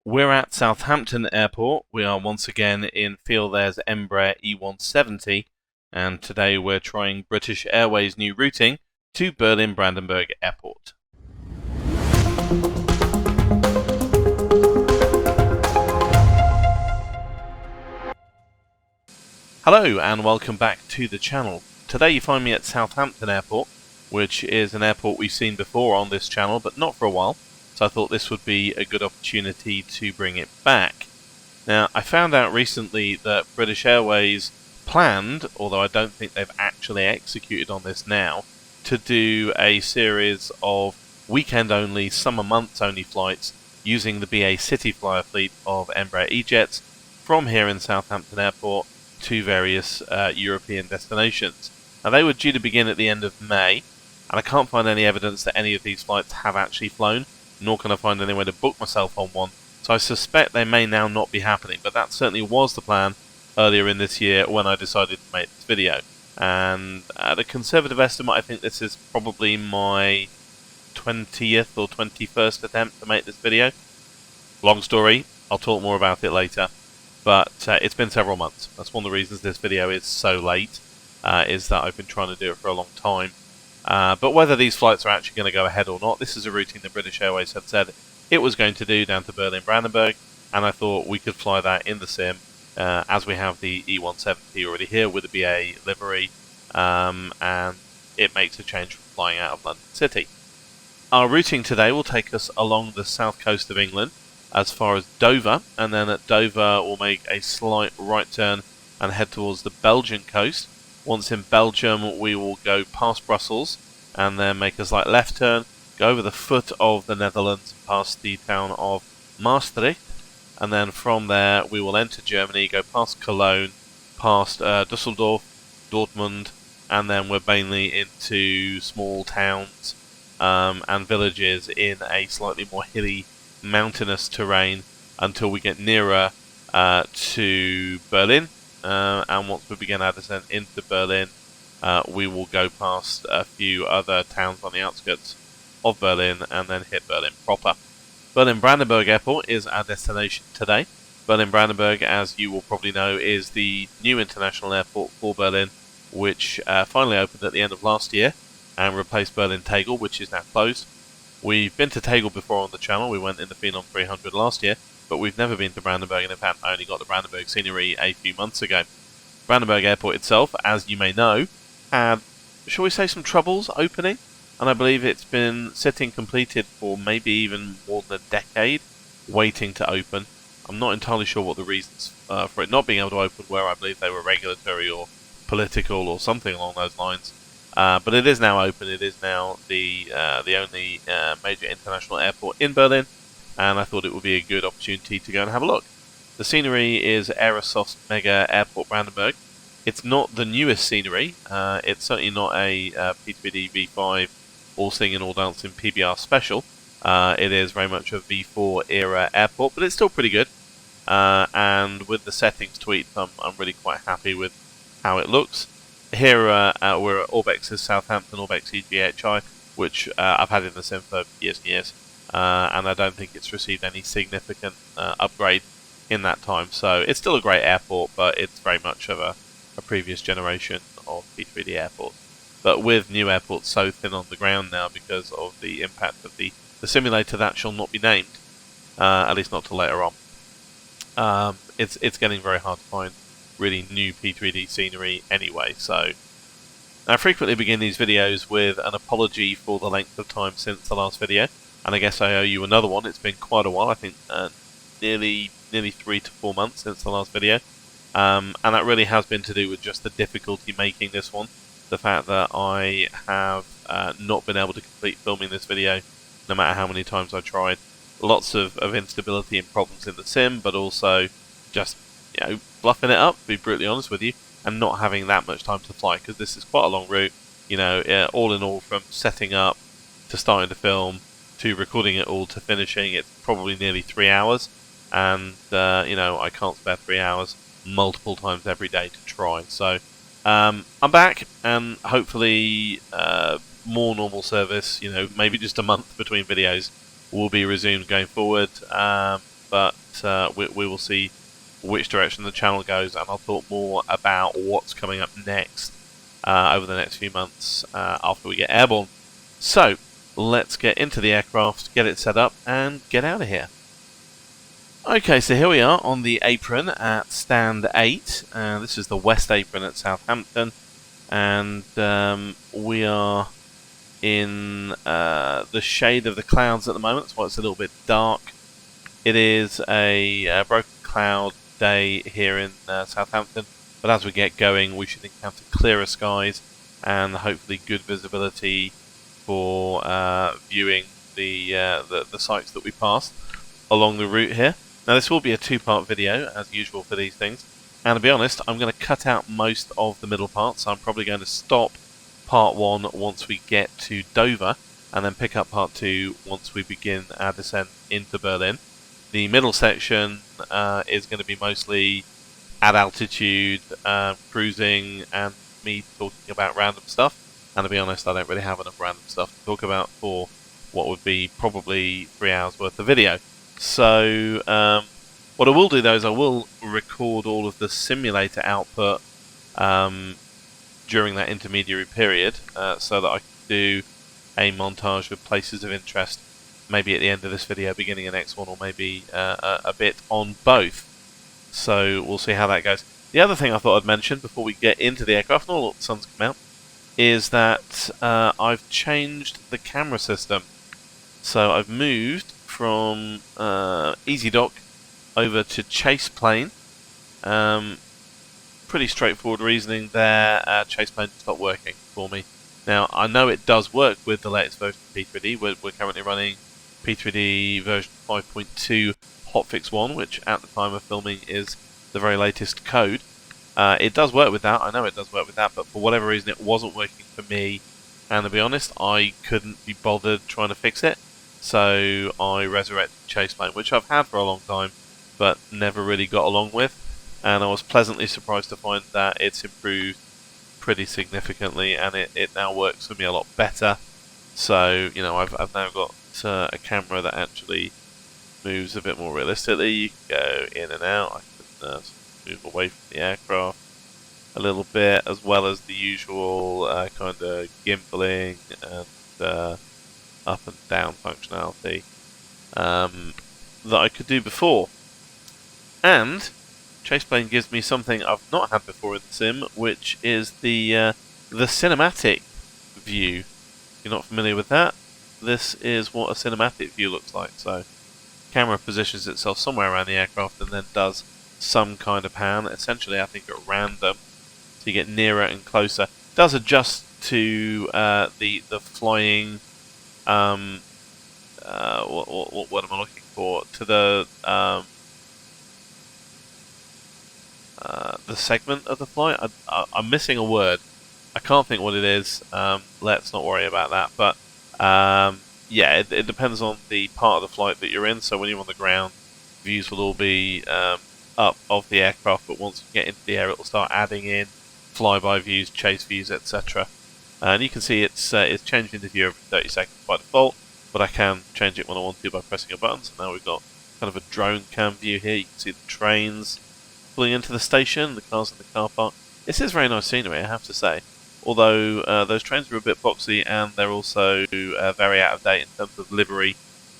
We're at Southampton Airport. We are once again in Feel There's Embraer E170, and today we're trying British Airways new routing to Berlin Brandenburg Airport. Hello and welcome back to the channel. Today you find me at Southampton Airport, which is an airport we've seen before on this channel, but not for a while. So I thought this would be a good opportunity to bring it back. Now, I found out recently that British Airways planned, although I don't think they've actually executed on this now, to do a series of weekend-only, summer months-only flights using the BA Cityflyer fleet of Embraer E-Jets from here in Southampton Airport to various European destinations. Now, they were due to begin at the end of May, and I can't find any evidence that any of these flights have actually flown, nor can I find anywhere to book myself on one, so I suspect they may now not be happening, but that certainly was the plan earlier in this year when I decided to make this video. And at a conservative estimate, I think this is probably my 20th or 21st attempt to make this video. Long story, I'll talk more about it later, but it's been several months. That's one of the reasons this video is so late, is that I've been trying to do it for a long time. But whether these flights are actually going to go ahead or not, this is a routing that British Airways had said it was going to do down to Berlin Brandenburg, and I thought we could fly that in the sim, as we have the E170 already here with the BA livery, and it makes a change from flying out of London City. Our routing today will take us along the south coast of England as far as Dover, and then at Dover we'll make a slight right turn and head towards the Belgian coast. Once in Belgium, we will go past Brussels and then make a slight left turn, go over the foot of the Netherlands past the town of Maastricht, and then from there we will enter Germany, go past Cologne, past Düsseldorf, Dortmund, and then we're mainly into small towns and villages in a slightly more hilly, mountainous terrain until we get nearer to Berlin. And once we begin our descent into Berlin, we will go past a few other towns on the outskirts of Berlin and then hit Berlin proper. Berlin Brandenburg Airport is our destination today. Berlin Brandenburg, as you will probably know, is the new international airport for Berlin, which finally opened at the end of last year and replaced Berlin Tegel, which is now closed. We've been to Tegel before on the channel. We went in the Phenom 300 last year, but we've never been to Brandenburg, and in fact I only got the Brandenburg scenery a few months ago. Brandenburg Airport itself, as you may know, had, shall we say, some troubles opening, and I believe it's been sitting completed for maybe even more than a decade, waiting to open. I'm not entirely sure what the reasons for it not being able to open were. I believe they were regulatory or political or something along those lines. But it is now open. It is now the only major international airport in Berlin, and I thought it would be a good opportunity to go and have a look. The scenery is Aerosoft's Mega Airport Brandenburg. It's not the newest scenery. It's certainly not a Prepar3d v5 all singing all dancing PBR special. It is very much a V4 era airport, but it's still pretty good. And with the settings tweaked, I'm really quite happy with how it looks. Here we're at Orbex's Southampton Orbex EGHI, which I've had in the sim for years and years. And I don't think it's received any significant upgrade in that time. So it's still a great airport, but it's very much of a previous generation of Prepar3d airports. But with new airports so thin on the ground now because of the impact of the simulator that shall not be named, at least not till later on. It's getting very hard to find really new Prepar3d scenery anyway. So I frequently begin these videos with an apology for the length of time since the last video. And I guess I owe you another one. It's been quite a while. I think nearly 3 to 4 months since the last video. And that really has been to do with just the difficulty making this one. The fact that I have not been able to complete filming this video, no matter how many times I tried. Lots of instability and problems in the sim, but also just, fluffing it up, to be brutally honest with you, and not having that much time to fly, because this is quite a long route. All in all, from setting up to starting to film, to recording it all to finishing, it's probably nearly 3 hours, and I can't spare 3 hours multiple times every day to try. So I'm back, and hopefully more normal service, maybe just a month between videos, will be resumed going forward. but we will see which direction the channel goes, and I'll talk more about what's coming up next over the next few months after we get airborne. So let's get into the aircraft, get it set up, and get out of here. Okay, so here we are on the apron at stand 8. This is the west apron at Southampton, and we are in the shade of the clouds at the moment. That's why it's a little bit dark. It is a broken cloud day here in Southampton, but as we get going we should encounter clearer skies and hopefully good visibility for viewing the sites that we passed along the route here. Now this will be a two-part video as usual for these things, and to be honest I'm going to cut out most of the middle part, so I'm probably going to stop part 1 once we get to Dover and then pick up part 2 once we begin our descent into Berlin. The middle section is going to be mostly at altitude, cruising, and me talking about random stuff. And to be honest, I don't really have enough random stuff to talk about for what would be probably 3 hours worth of video. So what I will do though is I will record all of the simulator output during that intermediary period so that I can do a montage of places of interest, maybe at the end of this video, beginning of the next one, or maybe a bit on both. So we'll see how that goes. The other thing I thought I'd mention before we get into the aircraft and all the sun's come out is that I've changed the camera system. So I've moved from Easy Dock over to Chase Plane. Pretty straightforward reasoning there. Chase Plane stopped working for me. Now I know it does work with the latest version of P3D. We're currently running P3D version 5.2 hotfix 1, which at the time of filming is the very latest code. It does work with that, I know it does work with that, but for whatever reason it wasn't working for me, and to be honest I couldn't be bothered trying to fix it, so I resurrected Chase Plane, which I've had for a long time but never really got along with, and I was pleasantly surprised to find that it's improved pretty significantly and it now works for me a lot better. So, you know, I've now got a camera that actually moves a bit more realistically. You can go in and out. I can move away from the aircraft a little bit, as well as the usual kind of gimbaling and up and down functionality that I could do before. And Chase Plane gives me something I've not had before in the sim, which is the cinematic view. If you're not familiar with that, this is what a cinematic view looks like. So camera positions itself somewhere around the aircraft and then does some kind of pan, essentially I think at random, so you get nearer and closer. It does adjust to the flying what am I looking for? To the segment of the flight. I'm missing a word. I can't think what it is. Let's not worry about that. But yeah, it depends on the part of the flight that you're in. So when you're on the ground, views will all be up of the aircraft, but once you get into the air, it will start adding in flyby views, chase views, etc. And you can see it's changing the view every 30 seconds by default, but I can change it when I want to by pressing a button. So now we've got kind of a drone cam view here. You can see the trains pulling into the station, the cars in the car park. This is very nice scenery, I have to say. Although those trains are a bit boxy and they're also very out of date in terms of livery.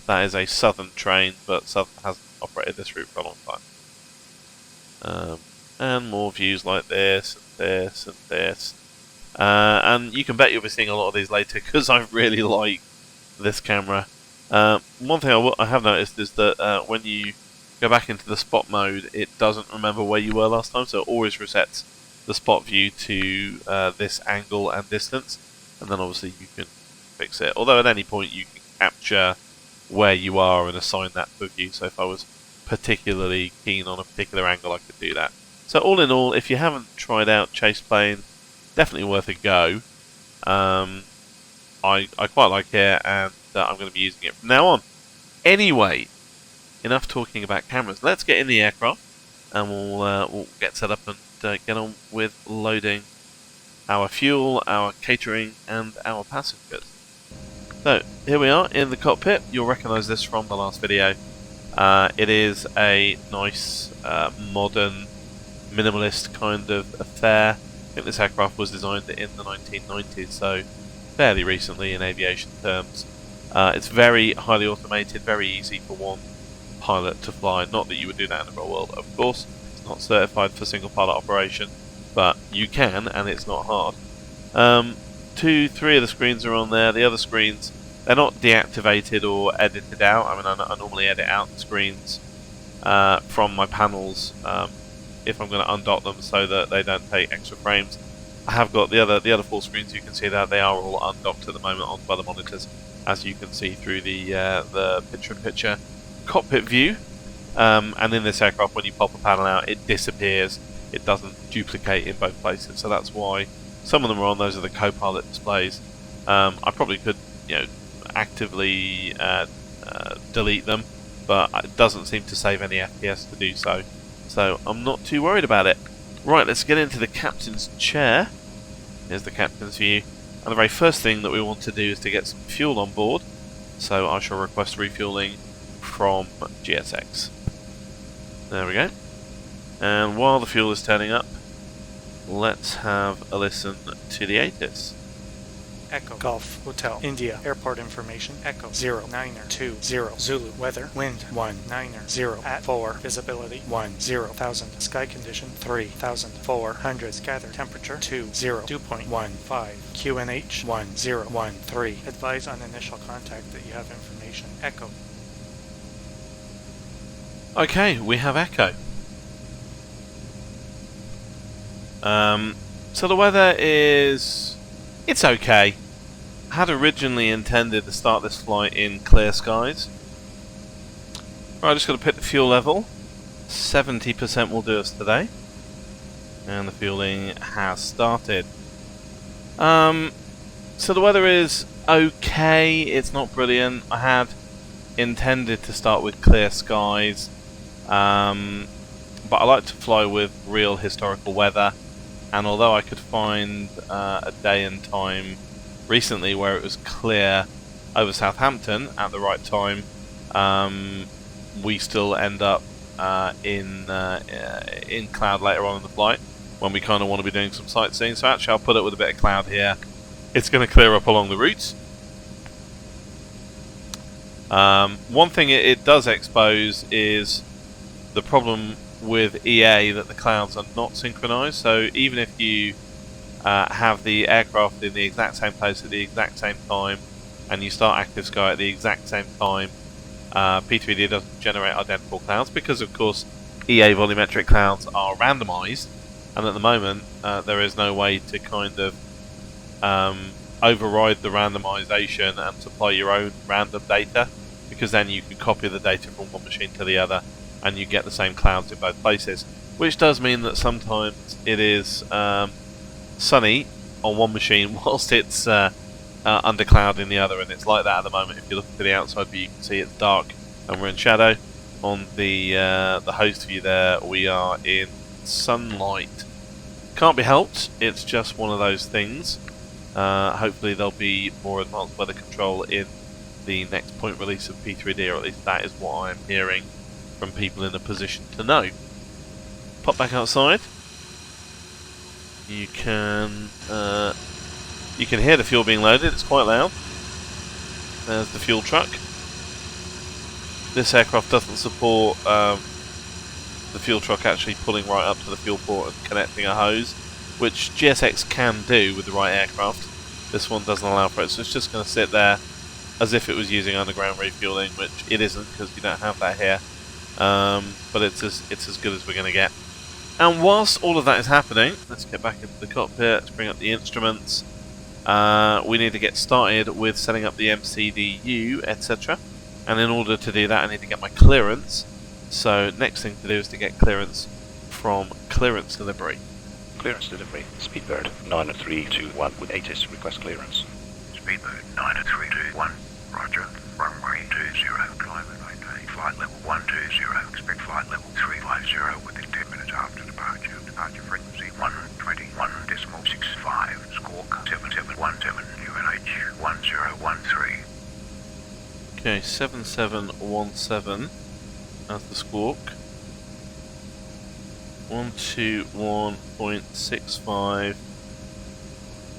That is a Southern train, but Southern hasn't operated this route for a long time. And more views like this, and this, and this. And you can bet you'll be seeing a lot of these later because I really like this camera. One thing I have noticed is that when you go back into the spot mode, it doesn't remember where you were last time, so it always resets the spot view to this angle and distance, and then obviously you can fix it. Although at any point you can capture where you are and assign that to a view, so if I was particularly keen on a particular angle I could do that. So all in all, if you haven't tried out Chase Plane, definitely worth a go. I quite like it, and I'm going to be using it from now on. Anyway, enough talking about cameras. Let's get in the aircraft, and we'll get set up and get on with loading our fuel, our catering, and our passengers. So here we are in the cockpit. You'll recognise this from the last video. It is a nice, modern, minimalist kind of affair. I think this aircraft was designed in the 1990s, so fairly recently in aviation terms. It's very highly automated, very easy for one pilot to fly. Not that you would do that in the real world, of course. It's not certified for single pilot operation, but you can, and it's not hard. 2, 3 of the screens are on there. The other screens, they're not deactivated or edited out. I mean, I normally edit out the screens from my panels if I'm going to undot them so that they don't take extra frames. I have got the other 4 screens. You can see that they are all undocked at the moment on other monitors, as you can see through the picture-in-picture cockpit view. And in this aircraft, when you pop a panel out, it disappears. It doesn't duplicate in both places, so that's why some of them are on. Those are the co-pilot displays. I probably could, actively delete them, but it doesn't seem to save any FPS to do so. So I'm not too worried about it. Right, let's get into the captain's chair. Here's the captain's view. And the very first thing that we want to do is to get some fuel on board. So I shall request refueling from GSX. There we go. And while the fuel is turning up, let's have a listen to the ATIS. Echo Golf Hotel India Airport information Echo 0920 Zulu weather wind 190 at 4 visibility 10,000 sky condition 3,400 scatter temperature 2.15 QNH 1013 advise on initial contact that you have information Echo. Okay, we have Echo. So the weather is... it's okay. I had originally intended to start this flight in clear skies. Right, just got to pick the fuel level. 70% will do us today. And the fueling has started. So the weather is okay. It's not brilliant. I had intended to start with clear skies. But I like to fly with real historical weather. And although I could find a day and time recently where it was clear over Southampton at the right time, we still end up in cloud later on in the flight when we kind of want to be doing some sightseeing. So actually I'll put it with a bit of cloud here. It's going to clear up along the route. One thing it does expose is the problem with EA that the clouds are not synchronized. So even if you have the aircraft in the exact same place at the exact same time and you start active sky at the exact same time, P3D doesn't generate identical clouds because of course EA volumetric clouds are randomized, and at the moment there is no way to kind of override the randomization and supply your own random data, because then you can copy the data from one machine to the other and you get the same clouds in both places, which does mean that sometimes it is sunny on one machine whilst it's under cloud in the other, and it's like that at the moment. If you look to the outside view, you can see it's dark and we're in shadow. On the host view there, we are in sunlight. Can't be helped, it's just one of those things. Hopefully there'll be more advanced weather control in the next point release of P3D, or at least that is what I'm hearing from people in a position to know. Pop back outside. You can hear the fuel being loaded. It's quite loud. There's the fuel truck. This aircraft doesn't support the fuel truck actually pulling right up to the fuel port and connecting a hose, which GSX can do with the right aircraft. This one doesn't allow for it, so it's just going to sit there as if it was using underground refueling, which it isn't because you don't have that here. But it's as good as we're going to get. And whilst all of that is happening, let's get back into the cockpit, let's bring up the instruments. We need to get started with setting up the MCDU, etc. And in order to do that, I need to get my clearance. So next thing to do is to get clearance from clearance delivery. Clearance delivery, Speedbird 90321 with ATIS request clearance. Speedbird 90321, roger. Runway 20, climb and maintain. Flight level 120, expect flight level 350 within 10 minutes after departure. Departure frequency 121.65, squawk 7717, UNH 1013. Okay, 7717. as the squawk. 121.65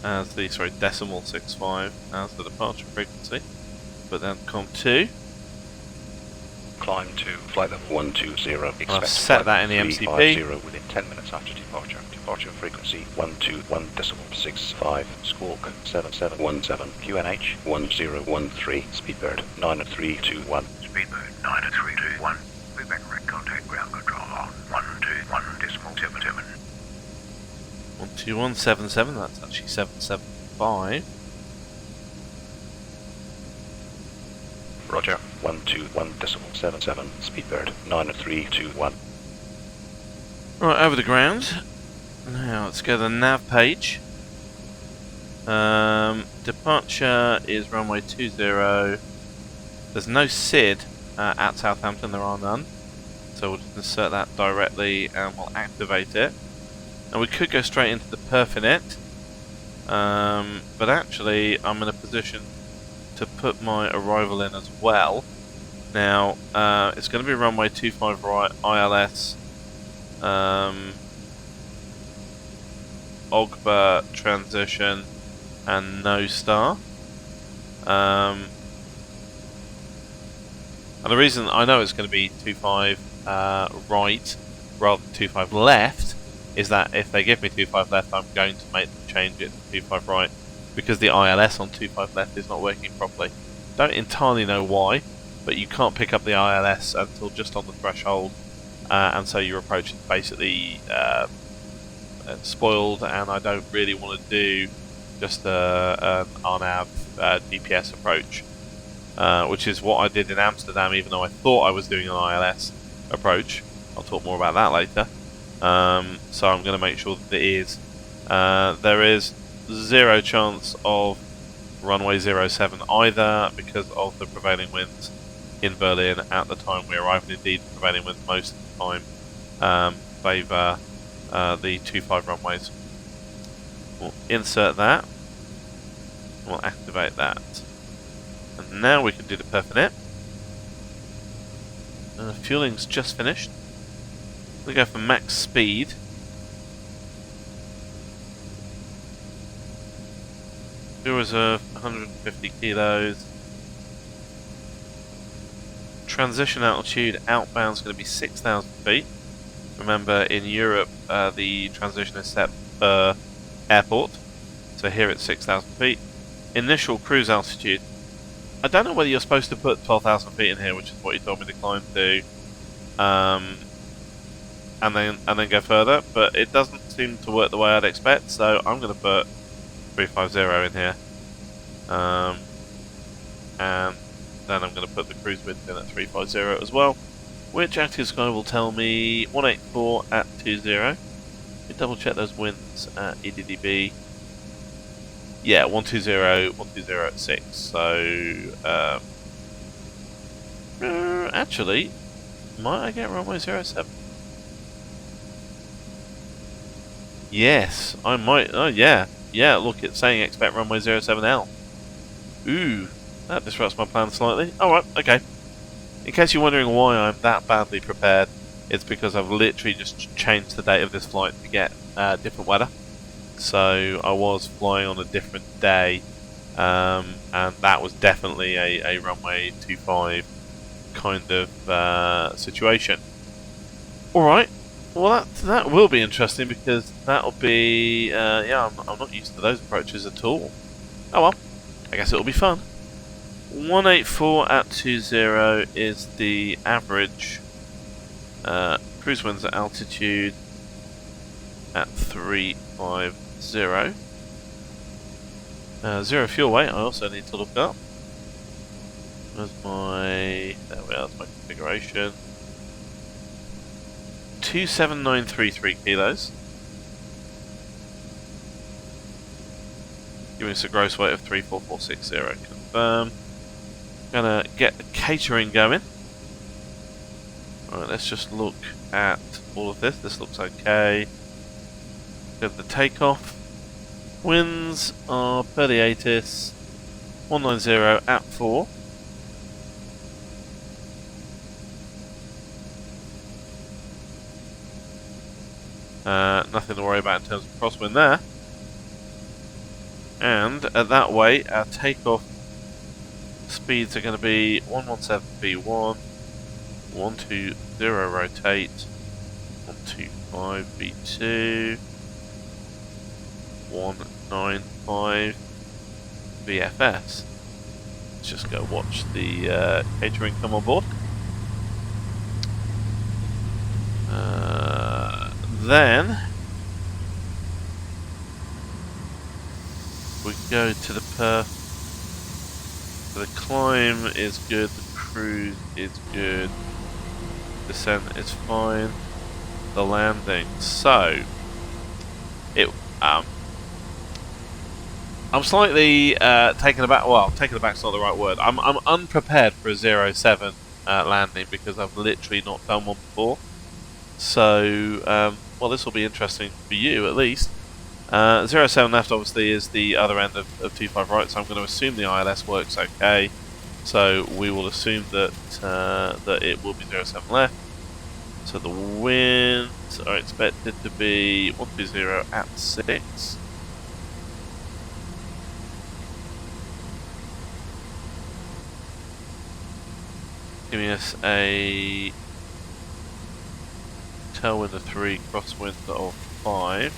as the, sorry, decimal 65 as the departure frequency. But then COM2. Climb to flight level 120. Expect I've set that in the MCP. 350 within 10 minutes after departure. Departure frequency 121.65. Squawk 7717. QNH 1013. Speedbird 90321. Speedbird 90321. Feedback correct contact ground control on 121.77. 12177, that's actually 775. Roger 121.77. Speedbird 90321. Right, over the ground. Now let's go to the nav page. Departure is runway 20. There's no SID at Southampton, there are none. So we'll just insert that directly and we'll activate it. And we could go straight into the Perfinet. But actually I'm in a position to put my arrival in as well. Now, it's going to be runway 25 right, ILS, Ogba transition, and no star. And the reason I know it's going to be 25 right rather than 25 left is that if they give me 25 left, I'm going to make them change it to 25 right, because the ILS on 25 left is not working properly. Don't entirely know why, but you can't pick up the ILS until just on the threshold, and so your approach is basically spoiled, and I don't really want to do just an RNAV DPS approach, which is what I did in Amsterdam, even though I thought I was doing an ILS approach. I'll talk more about that later. So I'm going to make sure that it is. There is zero chance of runway 07 either because of the prevailing winds in Berlin at the time we arrive, and indeed the prevailing winds most of the time favour the 25 runways. We'll insert that, we'll activate that, and now we can do the Perfinet. Fueling's just finished. We go for max speed. Fuel reserve 150 kilos. Transition altitude outbound is going to be 6,000 feet. Remember, in Europe, the transition is set per airport. So here it's 6,000 feet. Initial cruise altitude. I don't know whether you're supposed to put 12,000 feet in here, which is what you told me to climb to, and then go further. But it doesn't seem to work the way I'd expect. So I'm going to put 350 in here, and then I'm going to put the cruise wind in at 350 as well, which Active Sky will tell me 184 at 20. Let me double check those winds at EDDB. Yeah, 120 at 6. So, actually, might I get runway 07? Yes, I might. Oh, yeah. Yeah, look, it's saying expect runway 07L. Ooh, that disrupts my plan slightly. Alright, okay. In case you're wondering why I'm that badly prepared, it's because I've literally just changed the date of this flight to get different weather. So I was flying on a different day, and that was definitely a runway 25 kind of situation. Alright, well that will be interesting, because that'll be, yeah, I'm not used to those approaches at all. Oh well, I guess it'll be fun. 184 at 20 is the average cruise winds at altitude at 350. Zero fuel weight, I also need to look up. There's my, there we are, that's my configuration. 27933 kilos. Giving us a gross weight of 34460. Confirm. Gonna get the catering going. Alright, let's just look at all of this. This looks okay. Go to the takeoff. Winds are per the ATIS 190 at 4. Nothing to worry about in terms of crosswind there. And that way, our takeoff speeds are going to be 117 V1, 120 rotate, 125 V2, 195 VFS. Let's just go watch the catering come on board. Then we go to the perf. So the climb is good, the cruise is good, descent is fine, the landing. So I'm slightly taken aback. Well, taken aback's not the right word. I'm unprepared for a 07 landing because I've literally not done one before. So well, this will be interesting for you at least. 07 left obviously is the other end of 25 right, so I'm going to assume the ILS works okay. So we will assume that that it will be 07 left. So the winds are expected to be 120 at 6. Giving us a tailwind of 3, crosswind of 5.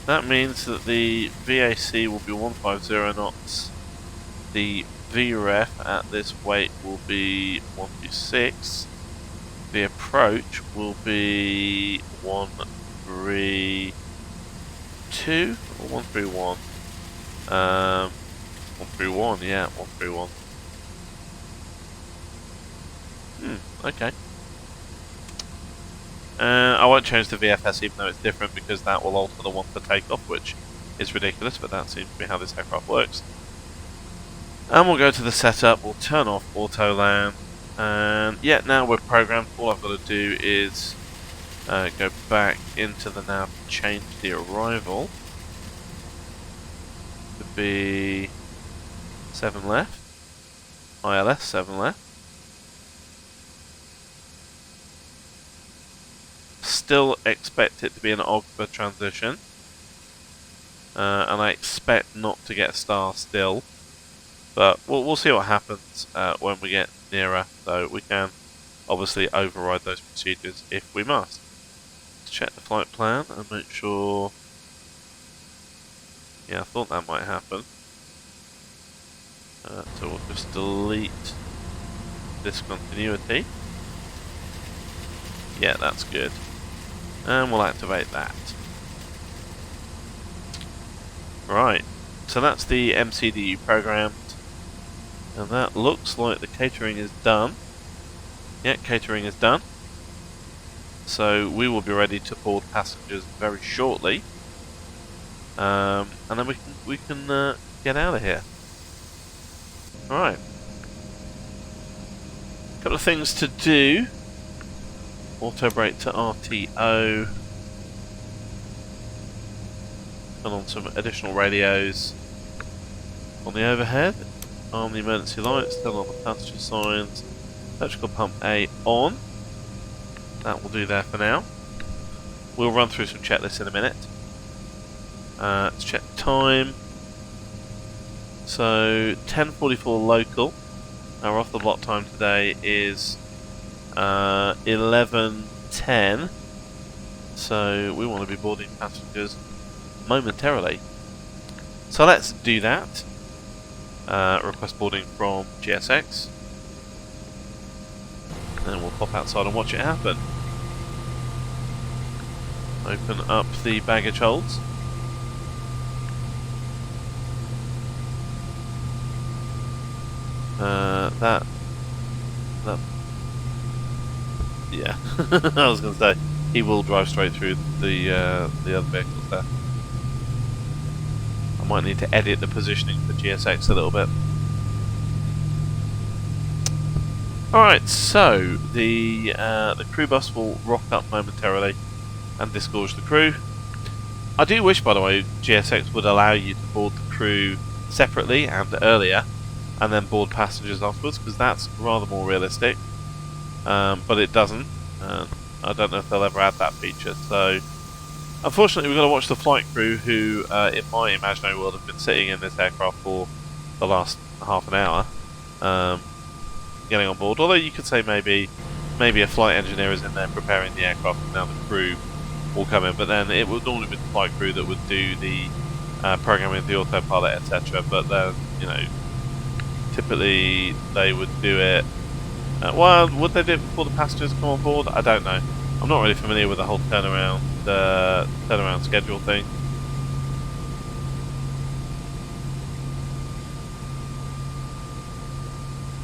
That means that the VAC will be 150 knots. The VREF at this weight will be 126. The approach will be 132 or 131. 131, yeah, 131. Okay. I won't change the VFS even though it's different because that will alter the one for takeoff, which is ridiculous, but that seems to be how this aircraft works. And we'll go to the setup, we'll turn off auto land, and yeah, now we're programmed. All I've got to do is go back into the nav and change the arrival to be 7 left, ILS 7 left. Still expect it to be an OGBA transition, and I expect not to get a star still, but we'll see what happens when we get nearer, so we can obviously override those procedures if we must. Let's check the flight plan and make sure. Yeah, I thought that might happen. So we'll just delete discontinuity. Yeah, that's good. And we'll activate that. Right, so that's the MCDU programmed, and that looks like the catering is done. Yeah, catering is done. So we will be ready to board passengers very shortly, and then we can get out of here. All right. Couple of things to do. Auto brake to RTO. Turn on some additional radios on the overhead. Arm the emergency lights. Turn on the passenger signs. Electrical pump A on. That will do there for now. We'll run through some checklists in a minute. Let's check time. So 10:44 local. Our off the block time today is 11:10, so we want to be boarding passengers momentarily. So let's do that. Request boarding from GSX, and we'll pop outside and watch it happen. Open up the baggage holds. Yeah, I was going to say he will drive straight through the other vehicles there. I might need to edit the positioning for GSX a little bit. All right, so the crew bus will rock up momentarily and disgorge the crew. I do wish, by the way, GSX would allow you to board the crew separately and earlier, and then board passengers afterwards, because that's rather more realistic. But it doesn't. I don't know if they'll ever add that feature. So unfortunately we've got to watch the flight crew who, in my imaginary world, have been sitting in this aircraft for the last half an hour, getting on board. Although you could say maybe a flight engineer is in there preparing the aircraft, and now the crew will come in. But then it would normally be the flight crew that would do the programming of the autopilot, etc. But then, you know, typically they would do it. Well, would they do it before the passengers come on board? I don't know. I'm not really familiar with the whole turnaround schedule thing.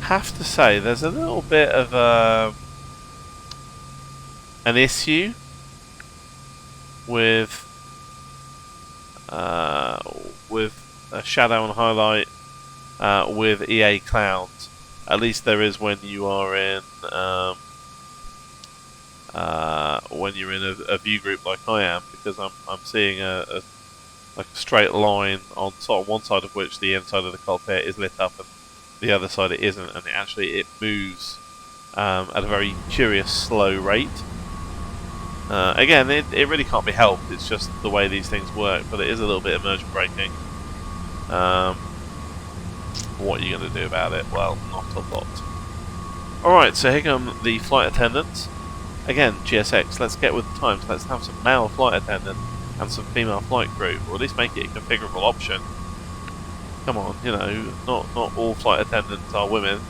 Have to say, there's a little bit of an issue with a shadow and highlight with EA clouds. At least there is when you are in a view group like I am, because I'm seeing a straight line on sort of one side of which the inside of the cockpit is lit up and the other side it isn't, and it moves at a very curious slow rate. Again, it really can't be helped, it's just the way these things work, but it is a little bit immersion breaking. What are you going to do about it? Well, not a lot. Alright, so here come the flight attendants. Again, GSX, let's get with the times. Let's have some male flight attendant and some female flight crew, or at least make it a configurable option. Come on, you know, not all flight attendants are women.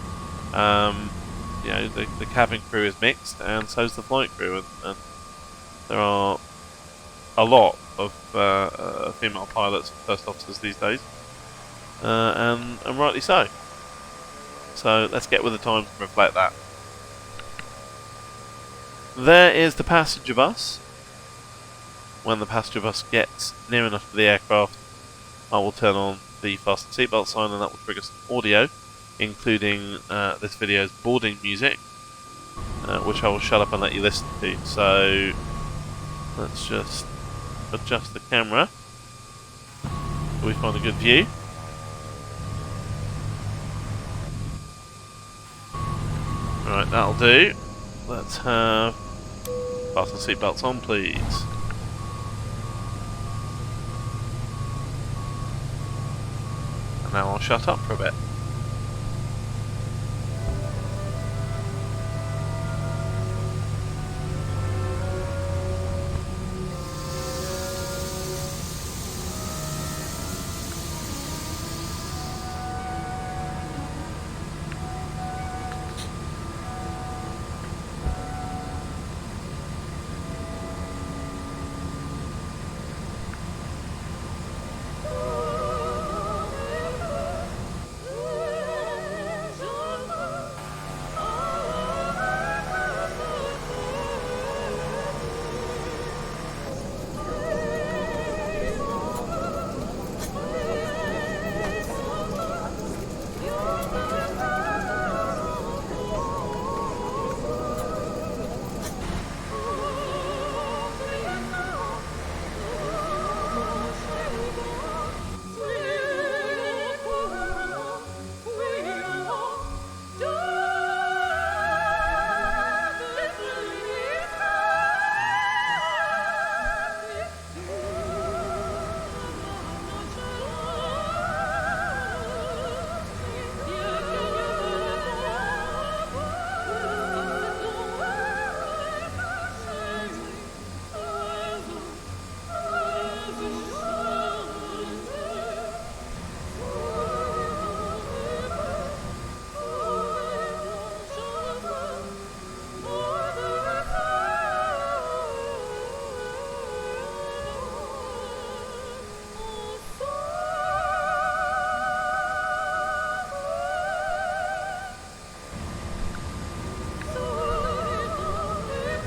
You know, the cabin crew is mixed, and so's the flight crew, and there are a lot of female pilots and first officers these days, and rightly so. So let's get with the times and reflect that. There is the passenger bus. When the passenger bus gets near enough to the aircraft, I will turn on the fasten seatbelt sign, and that will trigger some audio, including this video's boarding music, which I will shut up and let you listen to. So let's just adjust the camera so we find a good view. Right, that'll do. Let's have fasten seatbelts on, please. And now I'll shut up for a bit.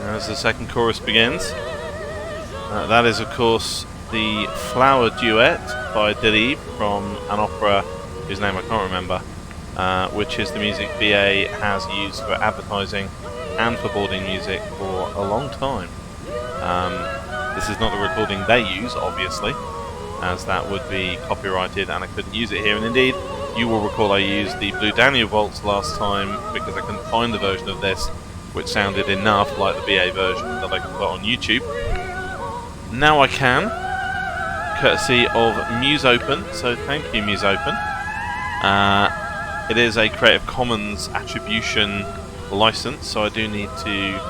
As the second chorus begins, that is of course the Flower Duet by EDDB from an opera whose name I can't remember, which is the music BA has used for advertising and for boarding music for a long time. This is not the recording they use, obviously, as that would be copyrighted and I couldn't use it here, and indeed you will recall I used the Blue Danube Waltz last time because I couldn't find the version of this which sounded enough like the BA version that I can put on YouTube. Now I can, courtesy of MuseOpen, so thank you MuseOpen. It is a Creative Commons attribution license, so I do need to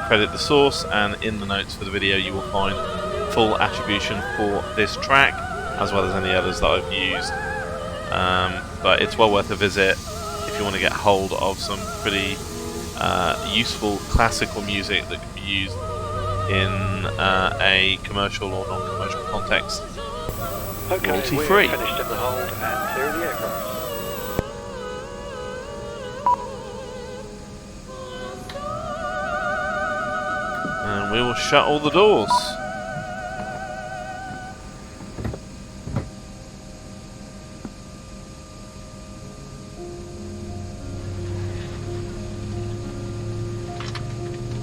credit the source, and in the notes for the video you will find full attribution for this track, as well as any others that I've used. But it's well worth a visit if you want to get hold of some pretty useful classical music that can be used in a commercial or non-commercial context. Royalty free. Finished at the hold and clear the aircraft. And we will shut all the doors.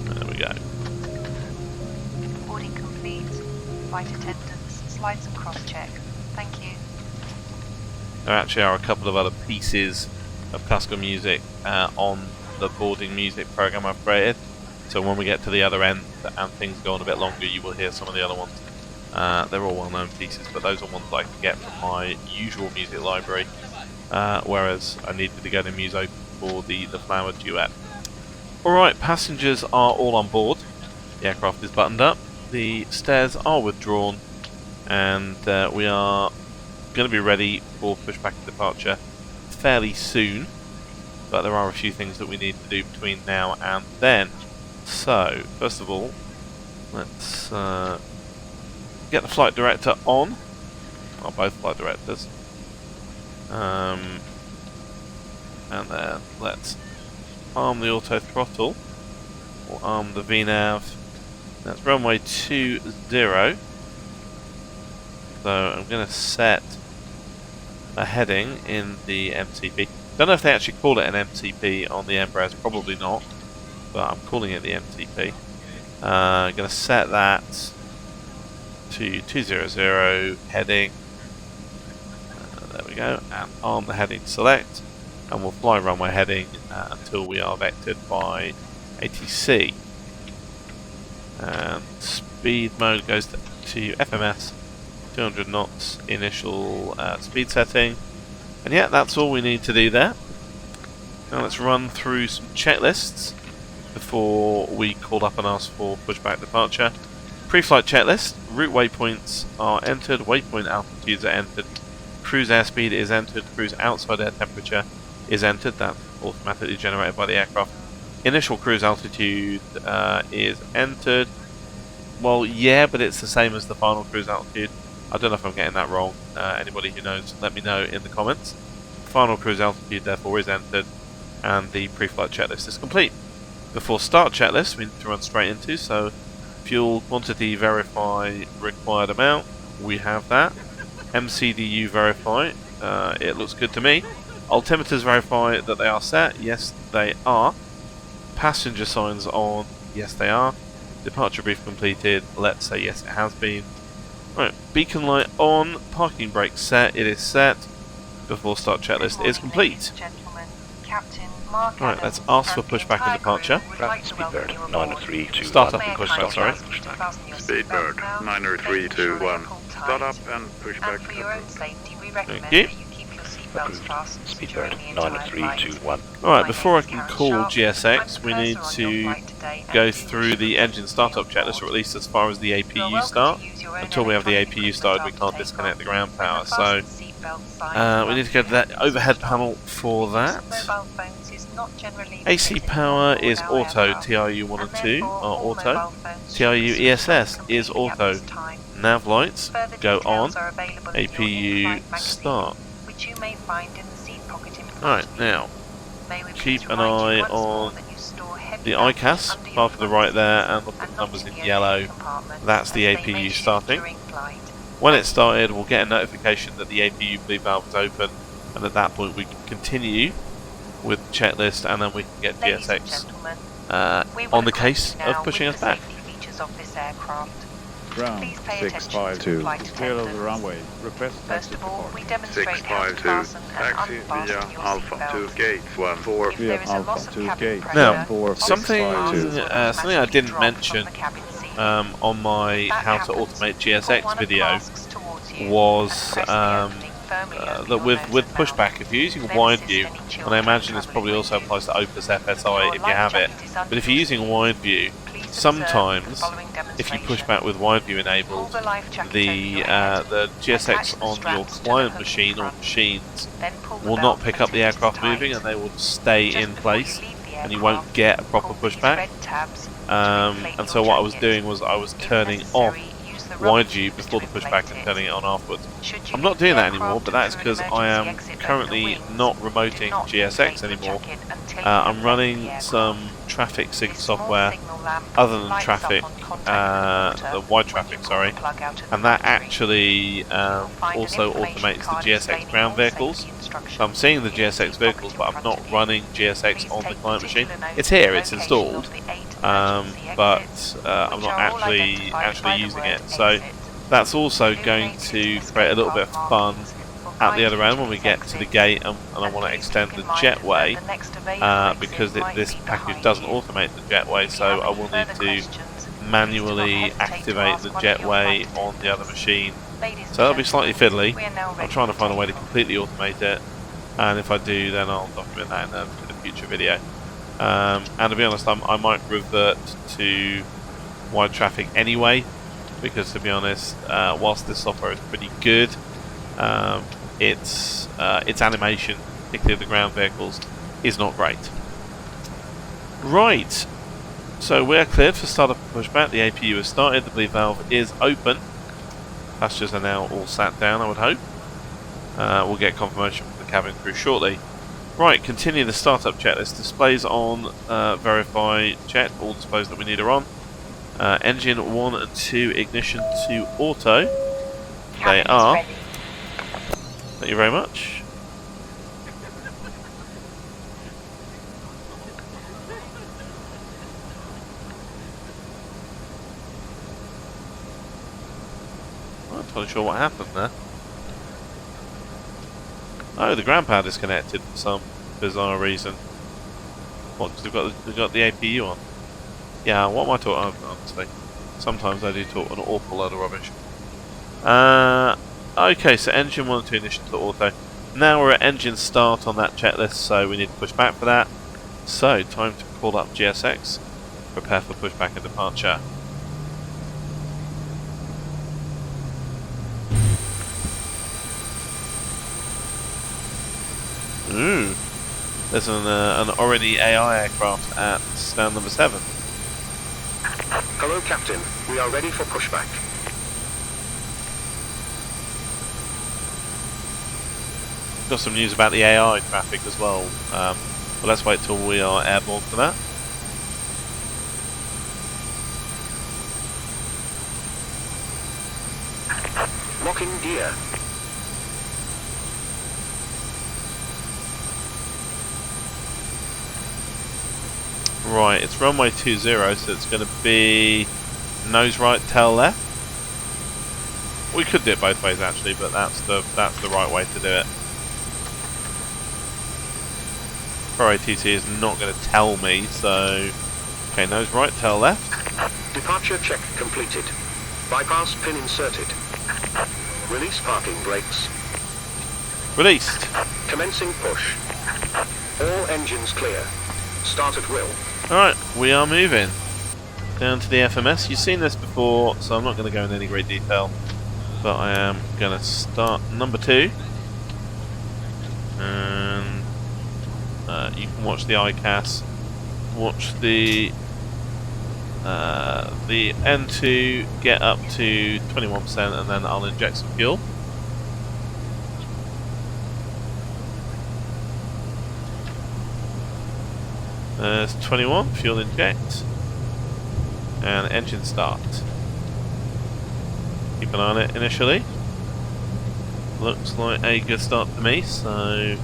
There we go. Boarding complete. Flight attendants, slides and cross-check. Thank you. There actually are a couple of other pieces of classical music on the boarding music program I've created. So when we get to the other end and things go on a bit longer, you will hear some of the other ones. They're all well-known pieces, but those are ones that I can get from my usual music library, whereas I needed to go to MuseOpen for the Flower Duet. Alright, passengers are all on board. The aircraft is buttoned up, the stairs are withdrawn, and we are going to be ready for pushback and departure fairly soon, but there are a few things that we need to do between now and then. So, first of all, let's get the flight director on, well, both flight directors, and then let's arm the auto throttle, or arm the VNAV. That's runway 20, so I'm going to set a heading in the MCP. Don't know if they actually call it an MCP on the Embraers, probably not, but I'm calling it the MCP. I'm going to set that to 200 heading. There we go, and arm the heading select, and we'll fly runway heading until we are vectored by ATC. And speed mode goes to FMS, 200 knots initial speed setting. And yeah, that's all we need to do there. Now let's run through some checklists before we call up and ask for pushback departure. Pre-flight checklist. Route waypoints are entered, waypoint altitudes are entered, cruise airspeed is entered, cruise outside air temperature is entered, that's automatically generated by the aircraft. Initial cruise altitude is entered. Well, yeah, but it's the same as the final cruise altitude. I don't know if I'm getting that wrong. Anybody who knows, let me know in the comments. Final cruise altitude, therefore, is entered, and the pre-flight checklist is complete. Before start checklist, we need to run straight into, so fuel quantity verify required amount, we have that. MCDU verify, it looks good to me. Altimeters verify that they are set, yes they are. Passenger signs on, yes they are. Departure brief completed, let's say yes it has been. Right, beacon light on, parking brake set, it is set. Before start checklist is complete. Right, let's ask for pushback and departure. Speedbird 90321. Start up and pushback, sorry. Speedbird 90321. Start up and pushback. Thank you. Speedbird 90321. Alright, before I can call GSX, we need to go through the engine startup checklist, or at least as far as the APU start. Until we have the APU started, we can't disconnect the ground power, so we need to go to that overhead panel for that. AC power is auto, TRU 1 and 2 are auto, TRU ESS is auto, nav lights go on, APU start. Alright, now keep an eye on the ICAS, far to the right there, and look at the numbers in yellow. That's the APU starting. When it started, we'll get a notification that the APU bleed valve is open, and at that point we can continue with the checklist, and then we can get GSX on the case of pushing us back. ground. Please pay attention to 652. flight Clear of the attendants. runway. Request First taxi of all, we departure. demonstrate how to 652, fasten and taxi unfasten via your Alpha seatbelt. 2 gate 14. If Via there is a Alpha loss of 2 cabin gate pressure, Now, 14652. oxygen masks something will I didn't drop mention from the cabin seat. on my That how to happens, automate put GSX one of the video masks towards you was and press the opening firmly over that your with nose and pushback, mouth. if you're using Then Wideview, assist any and children I imagine this travelling probably with also you. applies to Opus Your FSI if you life have it, jacket is under but if you're your using seat. Wideview, Please observe the sometimes following if you push demonstration. back with Wideview Pull enabled, the life jacket over the your head. GSX Attach the on your straps to the client hook in machine or front. machines Then pull the will belt not pick up the until it is aircraft tight. moving, and they will stay Just in before you place, leave the and you aircraft, won't get a proper pull these pushback. red tabs to inflate And your so what I was jacket. doing was I was If turning off necessary, use the rubber Wideview tubes before to the inflate pushback and it. turning it on afterwards. Should you I'm not leave doing the that anymore, aircraft but that's through an because I emergency am exit over the currently wings, not do remoting not GSX inflate your anymore. jacket until you I'm have left running the some aircraft. traffic sync This small software signal lamp other than lights traffic, up on contact with the the water when Widetraffic, you pull sorry, the plug out of the and that battery. actually You'll find an also information automates the card GSX explaining ground all vehicles. safety instructions So I'm seeing the in GSX the vehicles, pocket but in I'm front not of you. running GSX Please on the take client machine. particular note It's of the here, it's location installed, of the 8 emergency but exits, I'm which not are all actually identified by the using word it. So exit. that's also going Illuminated to escape create a little bit path of fun markings will at the guide other you end to when we these get to the exits. gate, and I And want to please extend keep the in mind that jetway the next available because exit might this be package behind doesn't you. automate the jetway, If you so have I any will need further to questions, manually please do not hesitate to activate ask the one of your jetway flight on the other attendants. machine. Ladies and So that'll be slightly gentlemen, fiddly. we are now I'm ready trying to for find a way to takeoff. completely automate it, and if I do, then I'll document that in a future video. And to be honest, I might revert to Widetraffic anyway, because to be honest, whilst this software is pretty good, its animation, particularly of the ground vehicles, is not great. Right, so we're cleared for startup and pushback. The APU has started, the bleed valve is open. Passengers are now all sat down, I would hope. We'll get confirmation from the cabin crew shortly. Right, continue the startup checklist. Displays on, verify, check, all displays that we need are on. Engine 1 and 2 ignition to auto. They are. Thank you very much. I'm not entirely sure what happened there. Oh, the ground power disconnected for some bizarre reason. What? Because we've got the APU on. Yeah, what am I talking? Honestly, sometimes I do talk an awful lot of rubbish. Okay, so engine 1 and 2 ignition to auto. Now we're at engine start on that checklist, so we need to push back for that. So, time to call up GSX. Prepare for pushback and departure. Ooh, there's an already AI aircraft at stand number 7. Hello, Captain. We are ready for pushback. Got some news about the AI traffic as well, but let's wait till we are airborne for that. Locking gear. Right, it's runway 20, so it's going to be nose right, tail left. We could do it both ways actually, but that's the right way to do it. Pro ATC is not going to tell me, so okay, nose right, tail left. Departure check completed. Bypass pin inserted. Release parking brakes. Released. Commencing push. All engines clear. Start at will. Alright, we are moving down to the FMS. You've seen this before, so I'm not going to go into any great detail, but I am going to start number 2, and you can watch the ICAS, watch the N2 get up to 21%, and then I'll inject some fuel. There's 21, fuel inject, and engine start. Keep an eye on it initially. Looks like a good start to me, so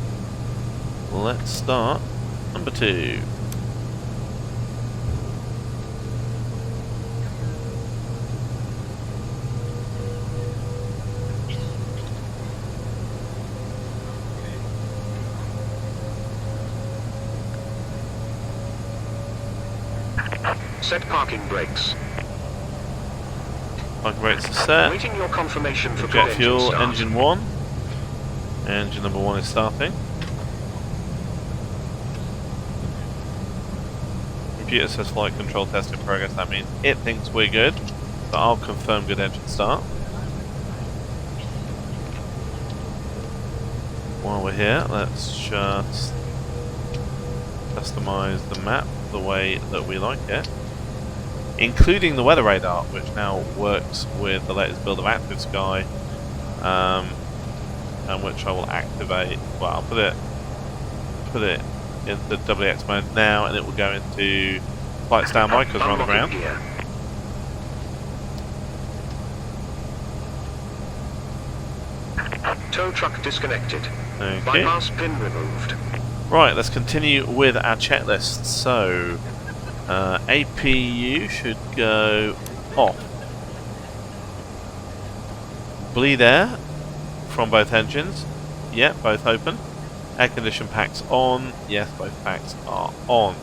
let's start number 2. Set parking brakes. Parking brakes are set. Waiting your confirmation for Jet good fuel, start. engine 1. Engine number 1 is starting. Computer says flight control test in progress. That means it thinks we're good. So I'll confirm good engine start. While we're here, let's just customize the map the way that we like it, including the weather radar, which now works with the latest build of Active Sky, and which I will activate. Well, I'll put it into WX mode now, and it will go into flight standby because we're on the ground. Gear. Tow truck disconnected. Okay. Bypass pin removed. Right, let's continue with our checklist. So, APU should go off. Bleed air from both engines. Yep, both open. Air condition packs on. Yes, both packs are on.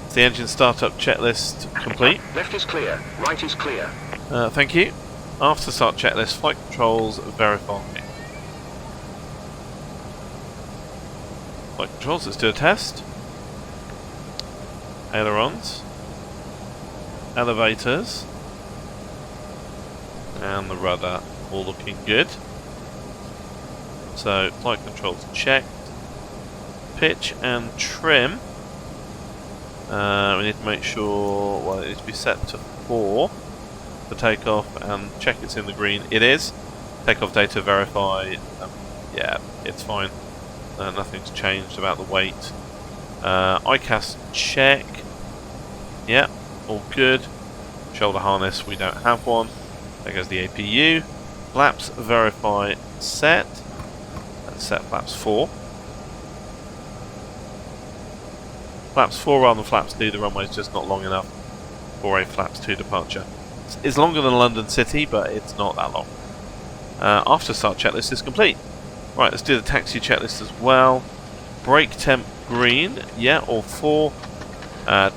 Is the engine startup checklist complete? Left is clear. Right is clear. Thank you. After start checklist, flight controls verify. Flight controls, let's do a test. Ailerons. Elevators. And the rudder, all looking good. So, flight controls checked. Pitch and trim. We need to make sure, well, it needs to be set to 4 for takeoff and check it's in the green. It is. Takeoff data verify. Yeah, it's fine. Nothing's changed about the weight. ICAS check. Yep, all good. Shoulder harness, we don't have one. There goes the APU. Flaps verify set. Let's set flaps 4. Flaps 4 rather than flaps 2. The runway's just not long enough for a flaps 2 departure. It's longer than London City, but it's not that long. After start checklist is complete. Right, let's do the taxi checklist as well. Brake temp green, yeah, all 4.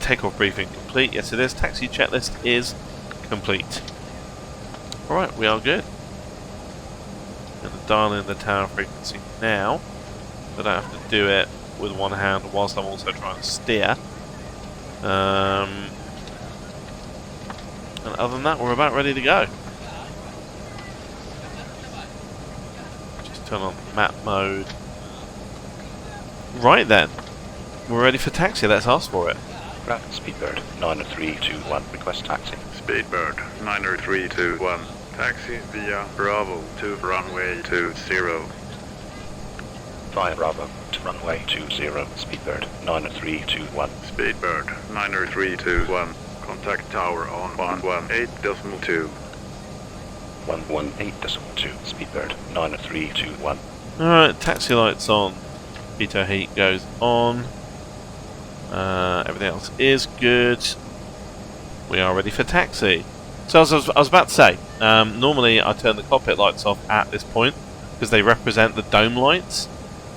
Takeoff briefing complete, yes it is. Taxi checklist is complete. Alright, we are good. I'm going to dial in the tower frequency now. I don't have to do it with one hand whilst I'm also trying to steer. And other than that, we're about ready to go. Turn on map mode. Right then, we're ready for taxi. Let's ask for it. Speedbird 90321, request taxi. Speedbird 90321. Taxi via Bravo to runway 20. Via Bravo to runway 20, Speedbird 90321. Speedbird 90321. Contact tower on 118.2. 118.2, Speedbird 90321. Alright, taxi lights on. Pitot heat goes on. Everything else is good. We are ready for taxi. So as I was about to say, normally I turn the cockpit lights off at this point because they represent the dome lights.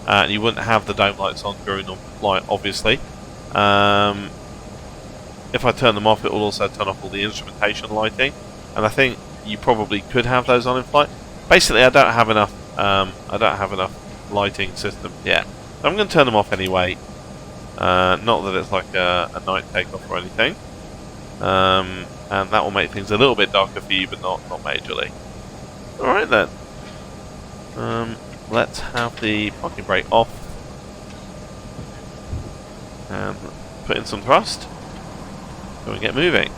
And you wouldn't have the dome lights on during the flight, obviously. If I turn them off, it will also turn off all the instrumentation lighting. And I think you probably could have those on in flight. Basically, I don't have enough. I don't have enough lighting system yet. So I'm going to turn them off anyway. Not that it's like a night takeoff or anything. And that will make things a little bit darker for you, but not majorly. All right then. Let's have the parking brake off and put in some thrust. So we get moving.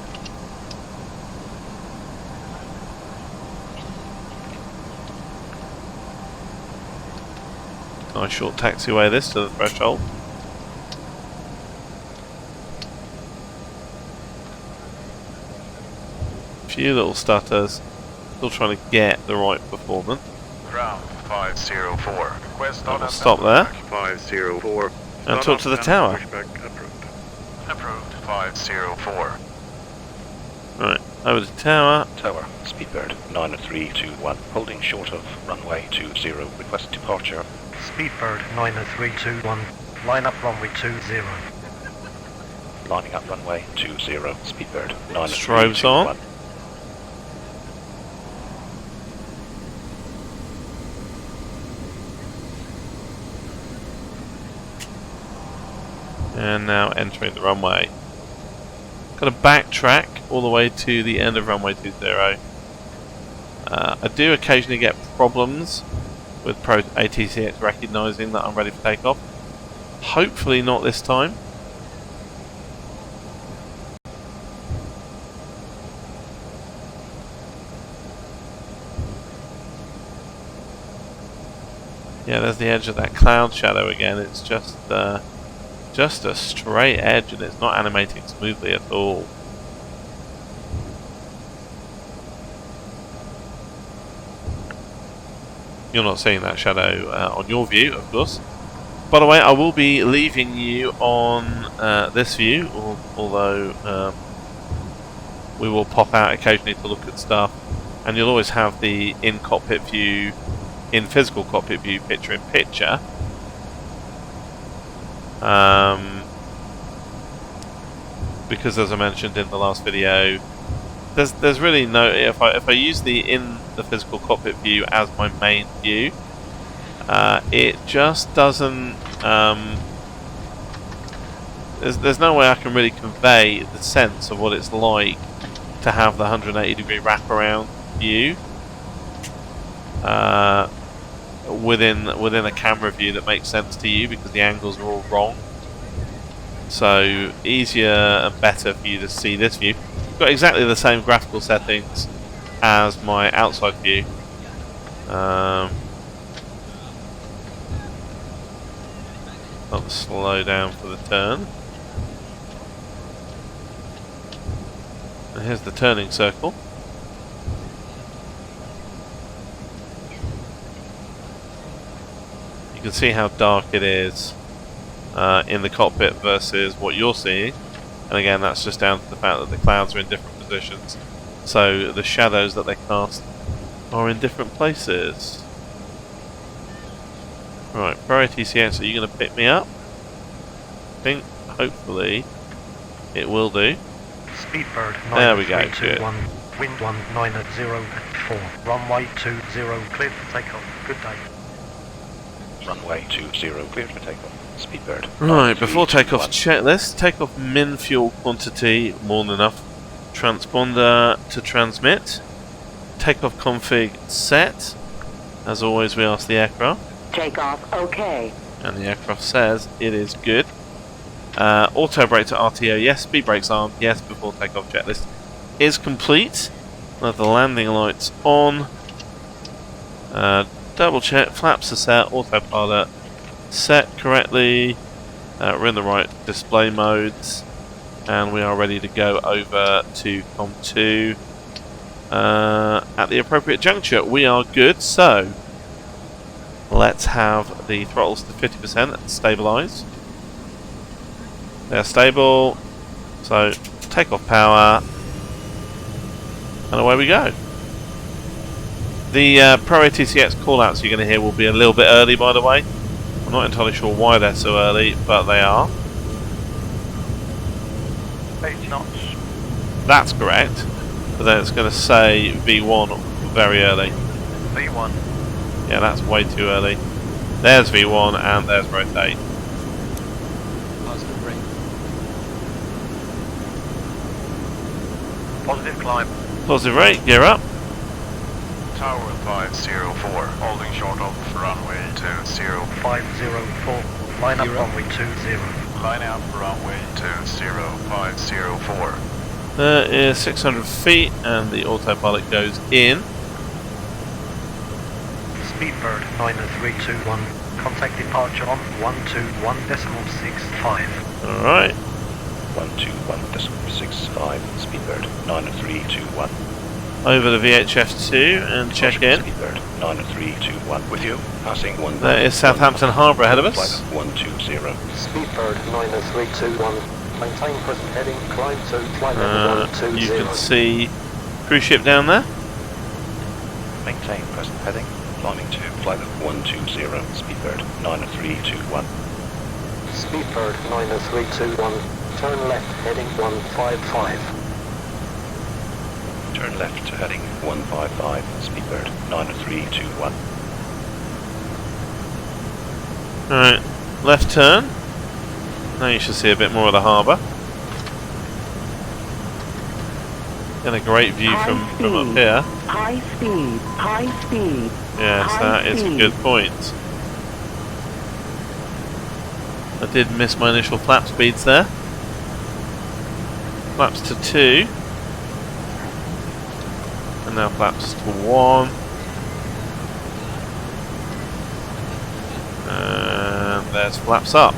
Nice short taxiway this to the threshold. Few little stutters. Still trying to get the right performance. Ground 504. Request on We'll stop there 504. and talk to the tower. Approved 504. Right, over to tower. Tower, Speedbird 90321, holding short of runway 20, request departure. Speedbird 90321, line up runway 20. lining up runway 20, Speedbird 9 Strobes on. And now entering the runway. Got to backtrack all the way to the end of runway 20. I do occasionally get problems with ATCX recognising that I'm ready for takeoff. Hopefully not this time. Yeah, there's the edge of that cloud shadow again. It's just a straight edge, and it's not animating smoothly at all. You're not seeing that shadow on your view, of course. By the way, I will be leaving you on this view, although we will pop out occasionally to look at stuff, and you'll always have the in-cockpit view, in-physical cockpit view, picture-in-picture. Because as I mentioned in the last video, there's really no, if I use the physical cockpit view as my main view, it just doesn't there's no way I can really convey the sense of what it's like to have the 180-degree wraparound view within a camera view that makes sense to you, because the angles are all wrong. So easier and better for you to see this view. Got exactly the same graphical settings as my outside view. Not to slow down for the turn. And here's the turning circle. You can see how dark it is in the cockpit versus what you're seeing, and again that's just down to the fact that the clouds are in different positions, so the shadows that they cast are in different places. Right, Pro ATCX, are you going to pick me up? I think hopefully it will do. Speedbird 9 There we go, good. Wind 19 at 0 at 4. Runway 20 cleared for takeoff. Good day. Runway 20 cleared for takeoff. Speedbird. Right, before takeoff checklist, takeoff min fuel quantity, more than enough. Transponder to transmit. Takeoff config set. As always, we ask the aircraft. Takeoff okay. And the aircraft says it is good. Auto brake to RTO, yes. Speed brakes armed, yes. Before takeoff checklist is complete. We'll have the landing lights on. Double check, flaps are set, autopilot set correctly. We're in the right display modes, and we are ready to go over to COM2 at the appropriate juncture. We are good, so let's have the throttles to 50% and stabilize. They're stable, so takeoff power, and away we go. The Pro ATCX callouts you're going to hear will be a little bit early, by the way. I'm not entirely sure why they're so early, but they are. 80 knots. That's correct. But then it's going to say V1 very early. V1. Yeah, that's way too early. There's V1 and there's rotate. Positive rate. Positive climb. Positive rate, gear up. Tower 504, holding short of runway 20. 504. Line up runway 20. Line up runway 20504. There is 600 feet and the autopilot goes in. Speedbird 90321. Contact departure on 121.65. Alright. 121.65. Speedbird 90321. Over to VHF2 and check in. Speedbird 90321 with you. Passing 1. There is Southampton Harbour ahead of us. 120. Speedbird 90321. Maintain present heading. Climb to flight level 120. You can see cruise ship down there. Maintain present heading. Climbing to flight level 120. Speedbird 90321. Speedbird 90321. turn left heading 155. Turn left to heading 155, speedbird 90321. Alright, left turn. Now you should see a bit more of the harbour. Get a great view from up here. High speed, high speed. Yes, that is a good point. I did miss my initial flap speeds there. Flaps to 2. And now flaps to 1. And there's flaps up.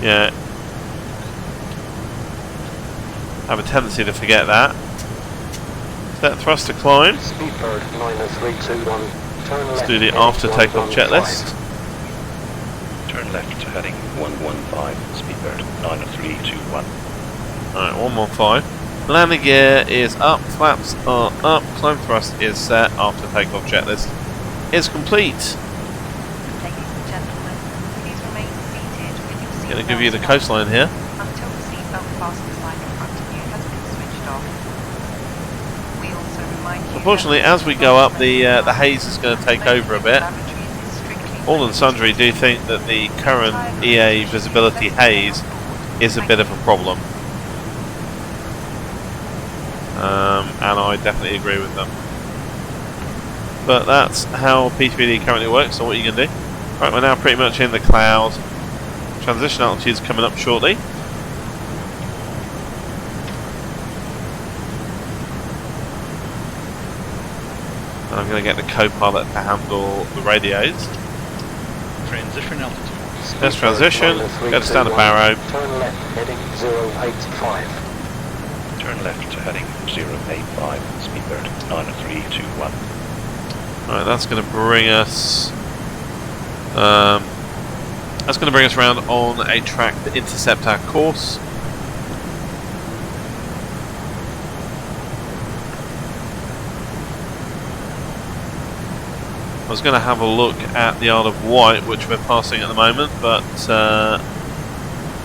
Yeah. I have a tendency to forget that. Set thrust to climb. Speedbird 90321. Turn left. Let's do the after takeoff checklist. Turn left to heading 115, speedbird 90321. Alright, 115. Landing gear is up, flaps are up, climb thrust is set, after takeoff checklist is complete. Ladies and gentlemen, please remain seated with your seatbelt Gonna give you the coastline here. until the seatbelt fastening sign in front of you has been switched off. We also remind you Unfortunately, that as we go up, the haze is going to take over a bit. lavatories is strictly All and sundry do think that the current EA visibility haze is a bit of a problem. And I definitely agree with them. But that's how P3D currently works, so what are you going to do? Right, we're now pretty much in the cloud. Transition altitude is coming up shortly. And I'm going to get the co-pilot to handle the radios. Transition altitude. Let's transition, go to standard barrow. Turn left heading 085. Turn left to heading 085, speedbird 90321. Right, that's going to bring us. Around on a track that intercepts our course. I was going to have a look at the Isle of Wight, which we're passing at the moment, but I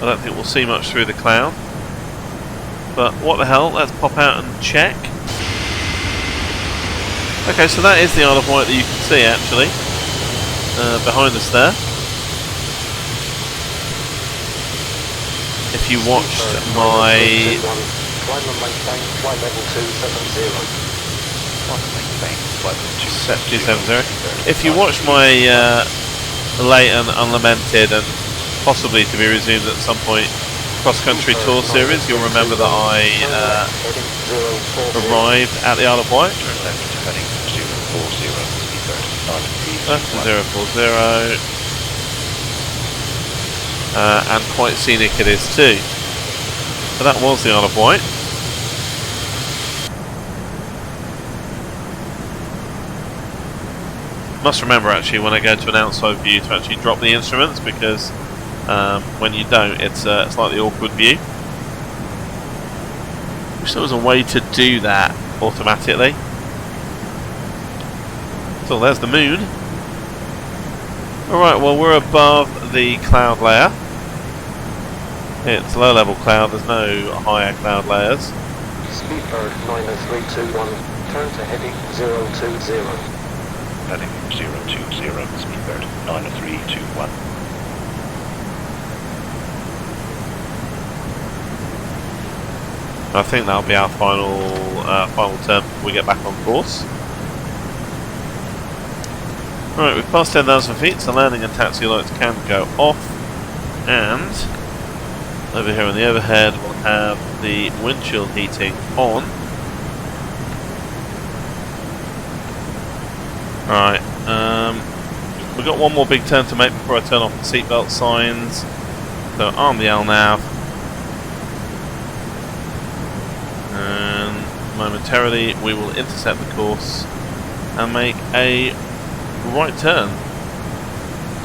don't think we'll see much through the cloud. But what the hell, let's pop out and check. Okay, so that is the Isle of Wight that you can see actually, behind us there. If you watched my... Climb and maintain flight level 270. If you watched my late and unlamented and possibly to be resumed at some point cross-country tour series, you'll remember that I arrived at the Isle of Wight. Turn left to heading 040, speedbird 90321. Left to 040. And quite scenic it is too. So that was the Isle of Wight. Must remember actually when I go to an outside view to actually drop the instruments, because when you don't, it's a slightly awkward view. Wish there was a way to do that automatically. So there's the moon. Alright, well we're above the cloud layer. It's low level cloud, there's no higher cloud layers. Speedbird 90321, turn to heading 020. Heading 020, speedbird 90321. I think that'll be our final turn before we get back on course. Right, we've passed 10,000 feet, so landing and taxi lights can go off. And over here on the overhead, we'll have the windshield heating on. Right, we've got one more big turn to make before I turn off the seatbelt signs. So arm the LNAV. And momentarily we will intercept the course and make a right turn.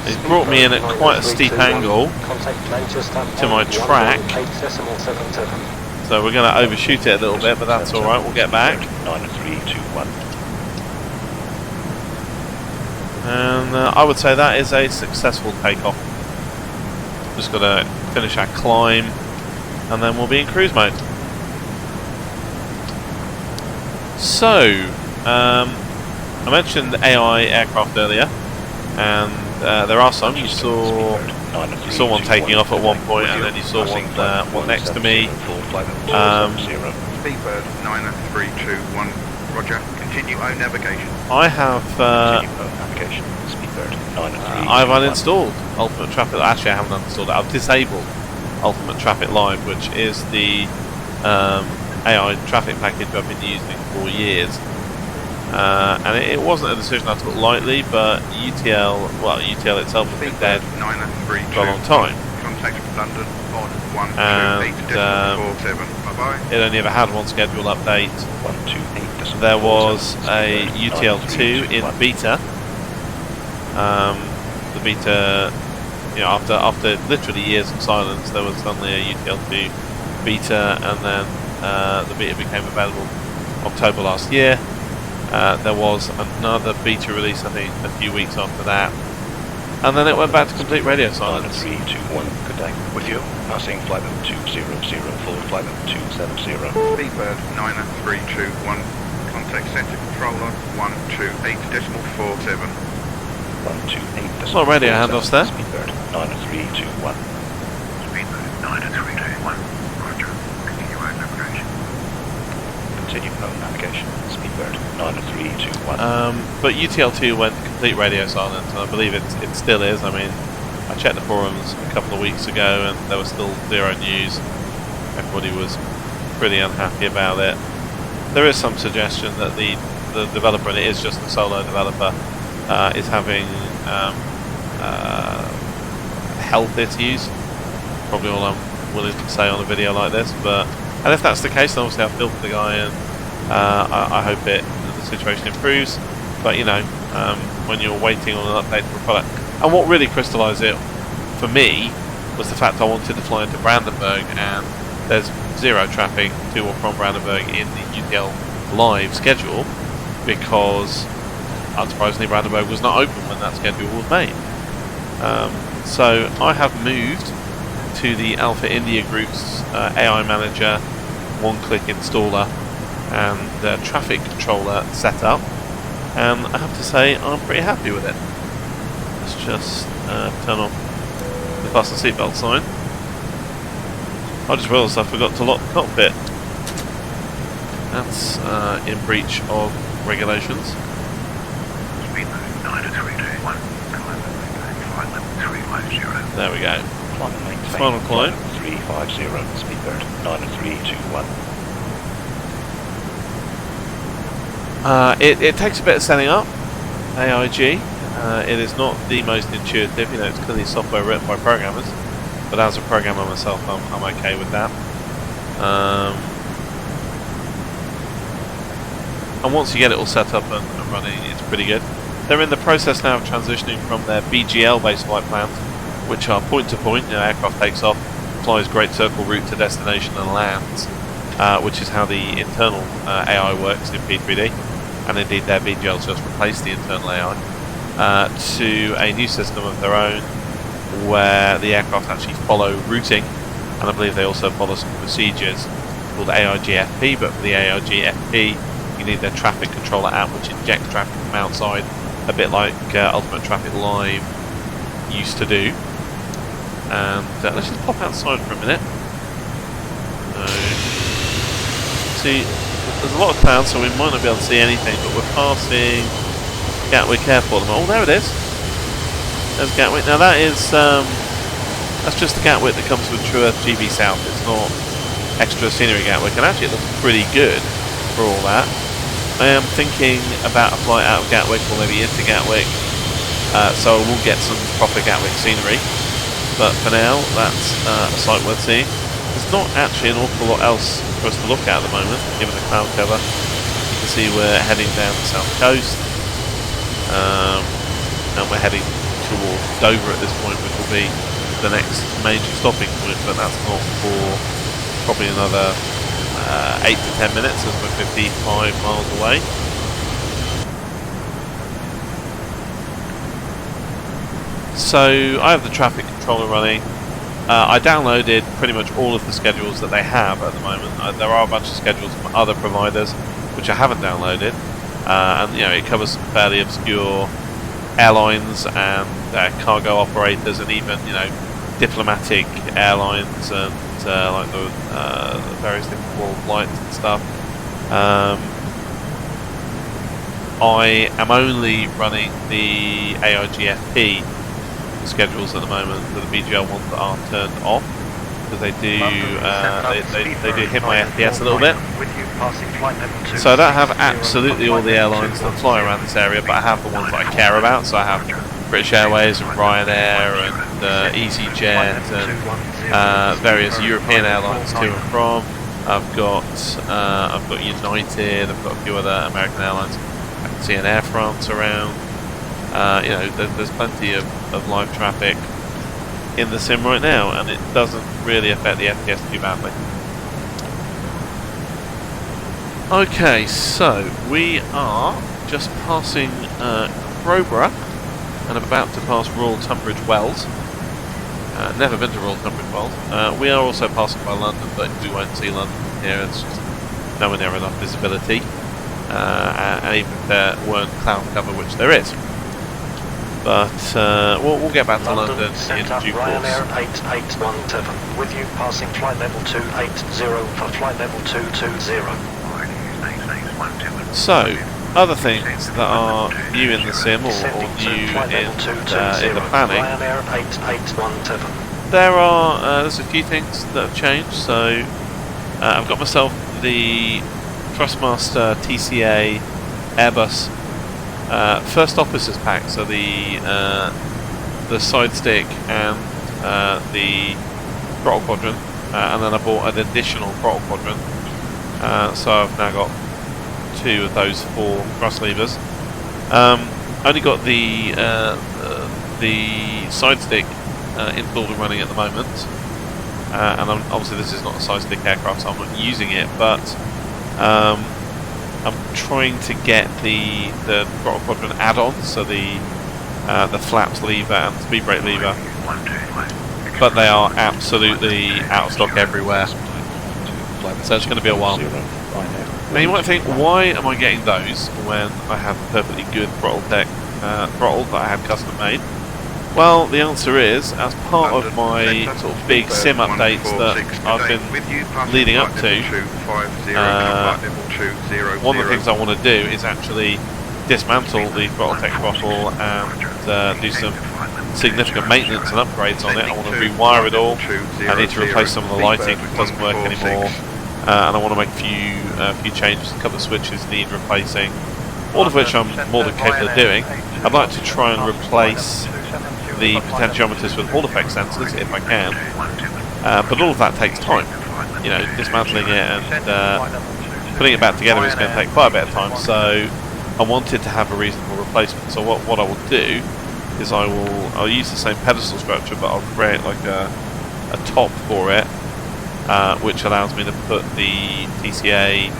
It's brought me in at quite a steep angle to my track, so we're going to overshoot it a little bit, but that's alright, we'll get back. 90321. And I would say that is a successful takeoff. Just got to finish our climb, and then we'll be in cruise mode. So, I mentioned AI aircraft earlier, and there are some. You saw one taking off at one point, and then you saw one next to me. Speedbird 9321, roger. Continue own navigation. I have I've uninstalled Ultimate Traffic. Actually, I haven't uninstalled it. I've disabled Ultimate Traffic Live, which is the AI traffic package I've been using for years. And it wasn't a decision I took lightly, but UTL itself has been dead for a long time. Contact London on 128.47. Bye-bye. It only ever had one schedule update. There was a UTL2 in beta. The beta, after literally years of silence, there was suddenly a UTL2 beta, and then the beta became available October last year. There was another beta release, I think, a few weeks after that, and then it went back to complete radio silence. 321, good day. With you, passing flight level 200, forward flight level 270. Speedbird 9321, contact centre controller 128.47. 128. Not radio handoffs there. Speedbird 9321. Speedbird 9321, roger. Continue own navigation. Continue own navigation. Speedbird 9321. But UTL2 went complete radio silence, and I believe it still is. I mean, I checked the forums a couple of weeks ago, and there was still zero news. Everybody was pretty unhappy about it. There is some suggestion that the developer, and it is just a solo developer, is having health issues. Probably all I'm willing to say on a video like this, and if that's the case, then obviously I've filtered the guy, and I hope the situation improves. But when you're waiting on an update for a product, and what really crystallised it for me was the fact I wanted to fly into Brandenburg, and there's zero traffic to or from Brandenburg in the UTL Live schedule, because unsurprisingly Brandenburg was not open when that schedule was made. So I have moved to the Alpha India Group's AI Manager one-click installer and traffic controller setup, and I have to say I'm pretty happy with it. Let's just turn off the fasten seatbelt sign. I just realised I forgot to lock the cockpit. That's in breach of regulations. Speedbird 9321, flight level 350. There we go. Final climb. 350, Speedbird 9321. It takes a bit of setting up, AIG. It is not the most intuitive, it's clearly software written by programmers, but as a programmer myself, I'm okay with that. And once you get it all set up and running, it's pretty good. They're in the process now of transitioning from their BGL based flight plans, which are point to point, aircraft takes off, flies great circle route to destination and lands, which is how the internal AI works in P3D, and indeed their BGLs just replaced the internal AI, to a new system of their own where the aircraft actually follow routing, and I believe they also follow some procedures called AIGFP, but for the AIGFP you need their traffic controller app, which injects traffic from outside, a bit like Ultimate Traffic Live used to do. And let's just pop outside for a minute. See, there's a lot of clouds, so we might not be able to see anything, but we're passing Gatwick Airport. Oh, there it is. There's Gatwick. Now that's just the Gatwick that comes with True Earth GB South. It's not extra scenery Gatwick, and actually it looks pretty good for all that. I am thinking about a flight out of Gatwick, or maybe into Gatwick, so we'll get some proper Gatwick scenery. But for now, that's a sight worth seeing. There's not actually an awful lot else for us to look at the moment, given the cloud cover. You can see we're heading down the south coast, and we're heading towards Dover at this point, which will be the next major stopping point, but that's not for probably another 8 to 10 minutes, as we're 55 miles away. So I have the traffic controller running. I downloaded pretty much all of the schedules that they have at the moment. There are a bunch of schedules from other providers which I haven't downloaded, and you know, it covers some fairly obscure airlines and cargo operators, and even, you know, diplomatic airlines and like the various different world flights and stuff. I am only running the AIGFP schedules at the moment for the BGL ones that are turned off, because they do hit my FPS a little bit. So I don't have absolutely all the airlines that fly around this area, but I have the ones that I care about. So I have British Airways and Ryanair and EasyJet and various European airlines to and from. I've got United. I've got a few other American airlines. I can see an Air France around. You know, there's plenty of live traffic in the sim right now, and it doesn't really affect the FPS too badly. Okay, so we are just passing Crowborough and about to pass Royal Tunbridge Wells. Never been to Royal Tunbridge Wells. We are also passing by London, but we won't see London from here. It's just nowhere near enough visibility, and even if there weren't cloud cover, which there is. But we'll get back to London in due course. Ryanair 8817 with you passing flight level 280 for flight level 220. So, other things that are new in the sim or new in the planning. Ryanair 8817. There's a few things that have changed. So I've got myself the Thrustmaster TCA Airbus first officers pack, so the side stick and the throttle quadrant, and then I bought an additional throttle quadrant, so I've now got 2 of those 4 thrust levers. Only got the side stick installed and running at the moment, and obviously this is not a side stick aircraft, so I'm not using it, but I'm trying to get the throttle quadrant add-on, so the flaps lever and speed brake lever, but they are absolutely out of stock everywhere, so it's going to be a while. Now you might think, why am I getting those when I have a perfectly good throttle that I had custom made? Well, the answer is, as part of my sort of big sim updates that I've been leading up to, one of the things I want to do is actually dismantle the Throttle throttle and do some significant maintenance and upgrades on it. I want to rewire it all. I need to replace some of the lighting that doesn't work anymore, and I want to make a few changes. A couple of switches need replacing, all of which I'm more than capable of doing. I'd like to try and replace the potentiometers with Hall effect sensors if I can, but all of that takes time. You know, dismantling it and putting it back together is going to take quite a bit of time, so I wanted to have a reasonable replacement. So what I will do is I'll use the same pedestal structure, but I'll create like a top for it, which allows me to put the TCA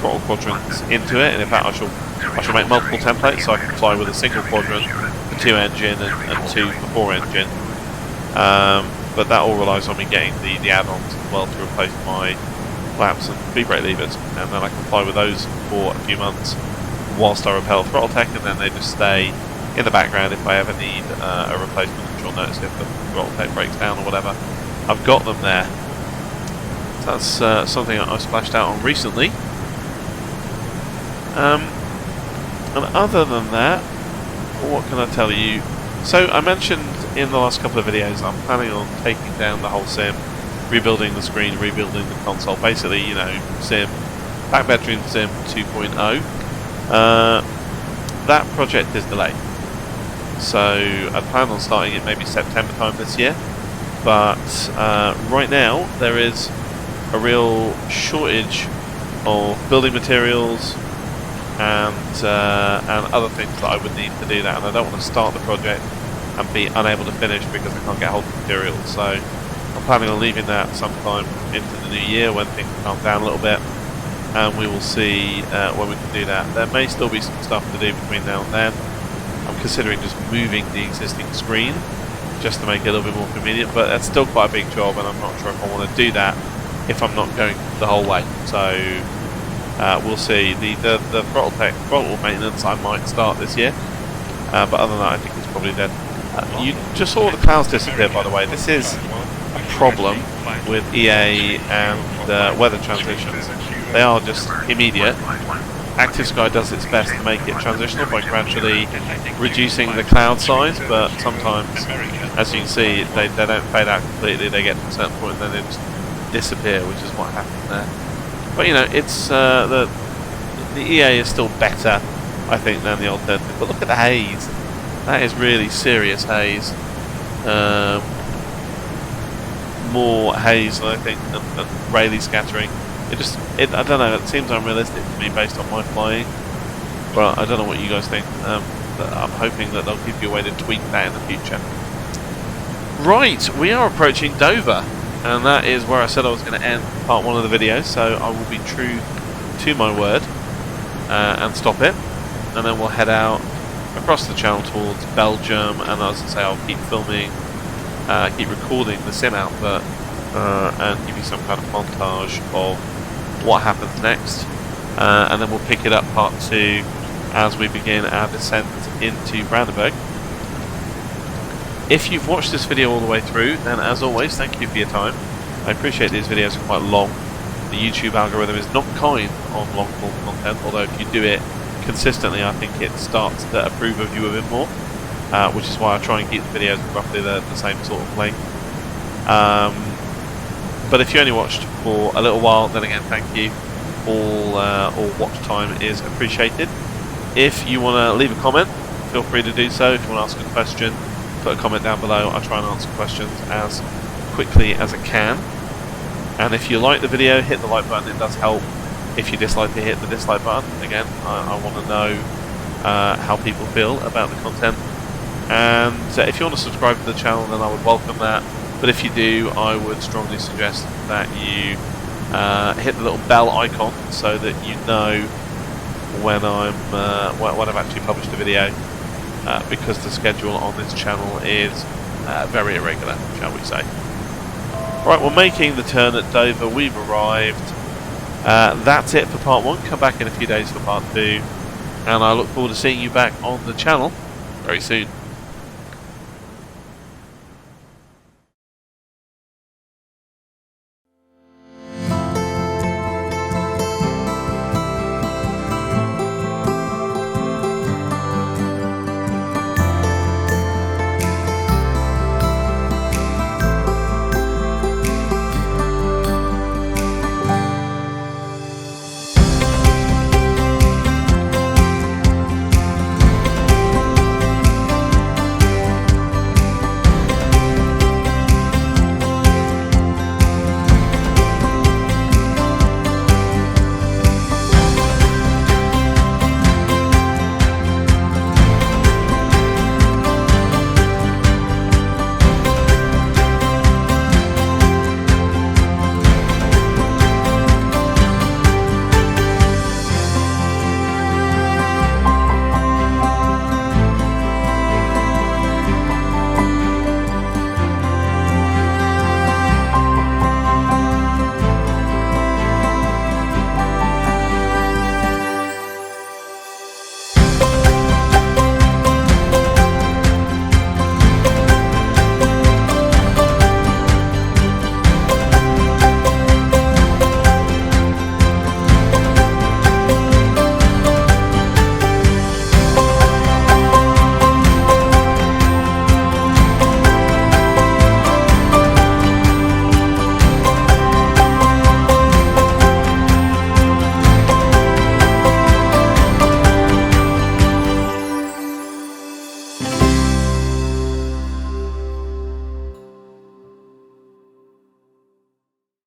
throttle quadrants into it, and in fact I shall make multiple templates, so I can fly with a single quadrant for 2 engine and 2 for 4 engine, but that all relies on me getting the add-ons as well to replace my flaps and speed brake levers, and then I can fly with those for a few months whilst I repair throttle tech, and then they just stay in the background if I ever need a replacement, which you'll notice if the throttle tech breaks down or whatever. I've got them there. So that's something I splashed out on recently. And other than that, what can I tell you? So I mentioned in the last couple of videos I'm planning on taking down the whole sim, rebuilding the screen, rebuilding the console, basically, you know, sim, back bedroom sim 2.0. That project is delayed, so I plan on starting it maybe September time this year, but right now there is a real shortage of building materials and other things that I would need to do that, and I don't want to start the project and be unable to finish because I can't get hold of materials. So I'm planning on leaving that sometime into the new year when things calm down a little bit, and we will see when we can do that. There may still be some stuff to do between now and then. I'm considering just moving the existing screen just to make it a little bit more convenient, but that's still quite a big job, and I'm not sure if I want to do that if I'm not going the whole way. So we'll see. The throttle maintenance I might start this year, but other than that, I think it's probably dead. You just saw the clouds disappear, by the way. This is a problem with EA and weather transitions. They are just immediate. Active Sky does its best to make it transitional by gradually reducing the cloud size, but sometimes, as you can see, they don't fade out completely. They get to a certain point and then they just disappear, which is what happened there. But you know, it's the EA is still better, I think, than the alternative. But look at the haze. That is really serious haze. More haze, I think, than Rayleigh scattering. I don't know, it seems unrealistic to me based on my flying. But I don't know what you guys think. But I'm hoping that they'll give you a way to tweak that in the future. Right, we are approaching Dover. And that is where I said I was going to end part 1 of the video. So I will be true to my word and stop it. And then we'll head out across the channel towards Belgium. And as I say, I'll keep filming, keep recording the sim output. And give you some kind of montage of what happens next, and then we'll pick it up part 2 as we begin our descent into Brandenburg. If you've watched this video all the way through, then as always, thank you for your time. I appreciate these videos are quite long. The YouTube algorithm is not kind on long form content, although if you do it consistently, I think it starts to approve of you a bit more, which is why I try and keep the videos roughly the same sort of length. But if you only watched for a little while, then again, thank you. All watch time is appreciated. If you want to leave a comment, feel free to do so. If you want to ask a question, put a comment down below. I try and answer questions as quickly as I can. And if you like the video, hit the like button. It does help. If you dislike it, hit the dislike button. Again, I want to know how people feel about the content. And if you want to subscribe to the channel, then I would welcome that. But if you do, I would strongly suggest that you hit the little bell icon so that you know when when I've actually published a video, because the schedule on this channel is very irregular, shall we say. Right, we're making the turn at Dover. We've arrived. That's it for part 1. Come back in a few days for part 2, and I look forward to seeing you back on the channel very soon.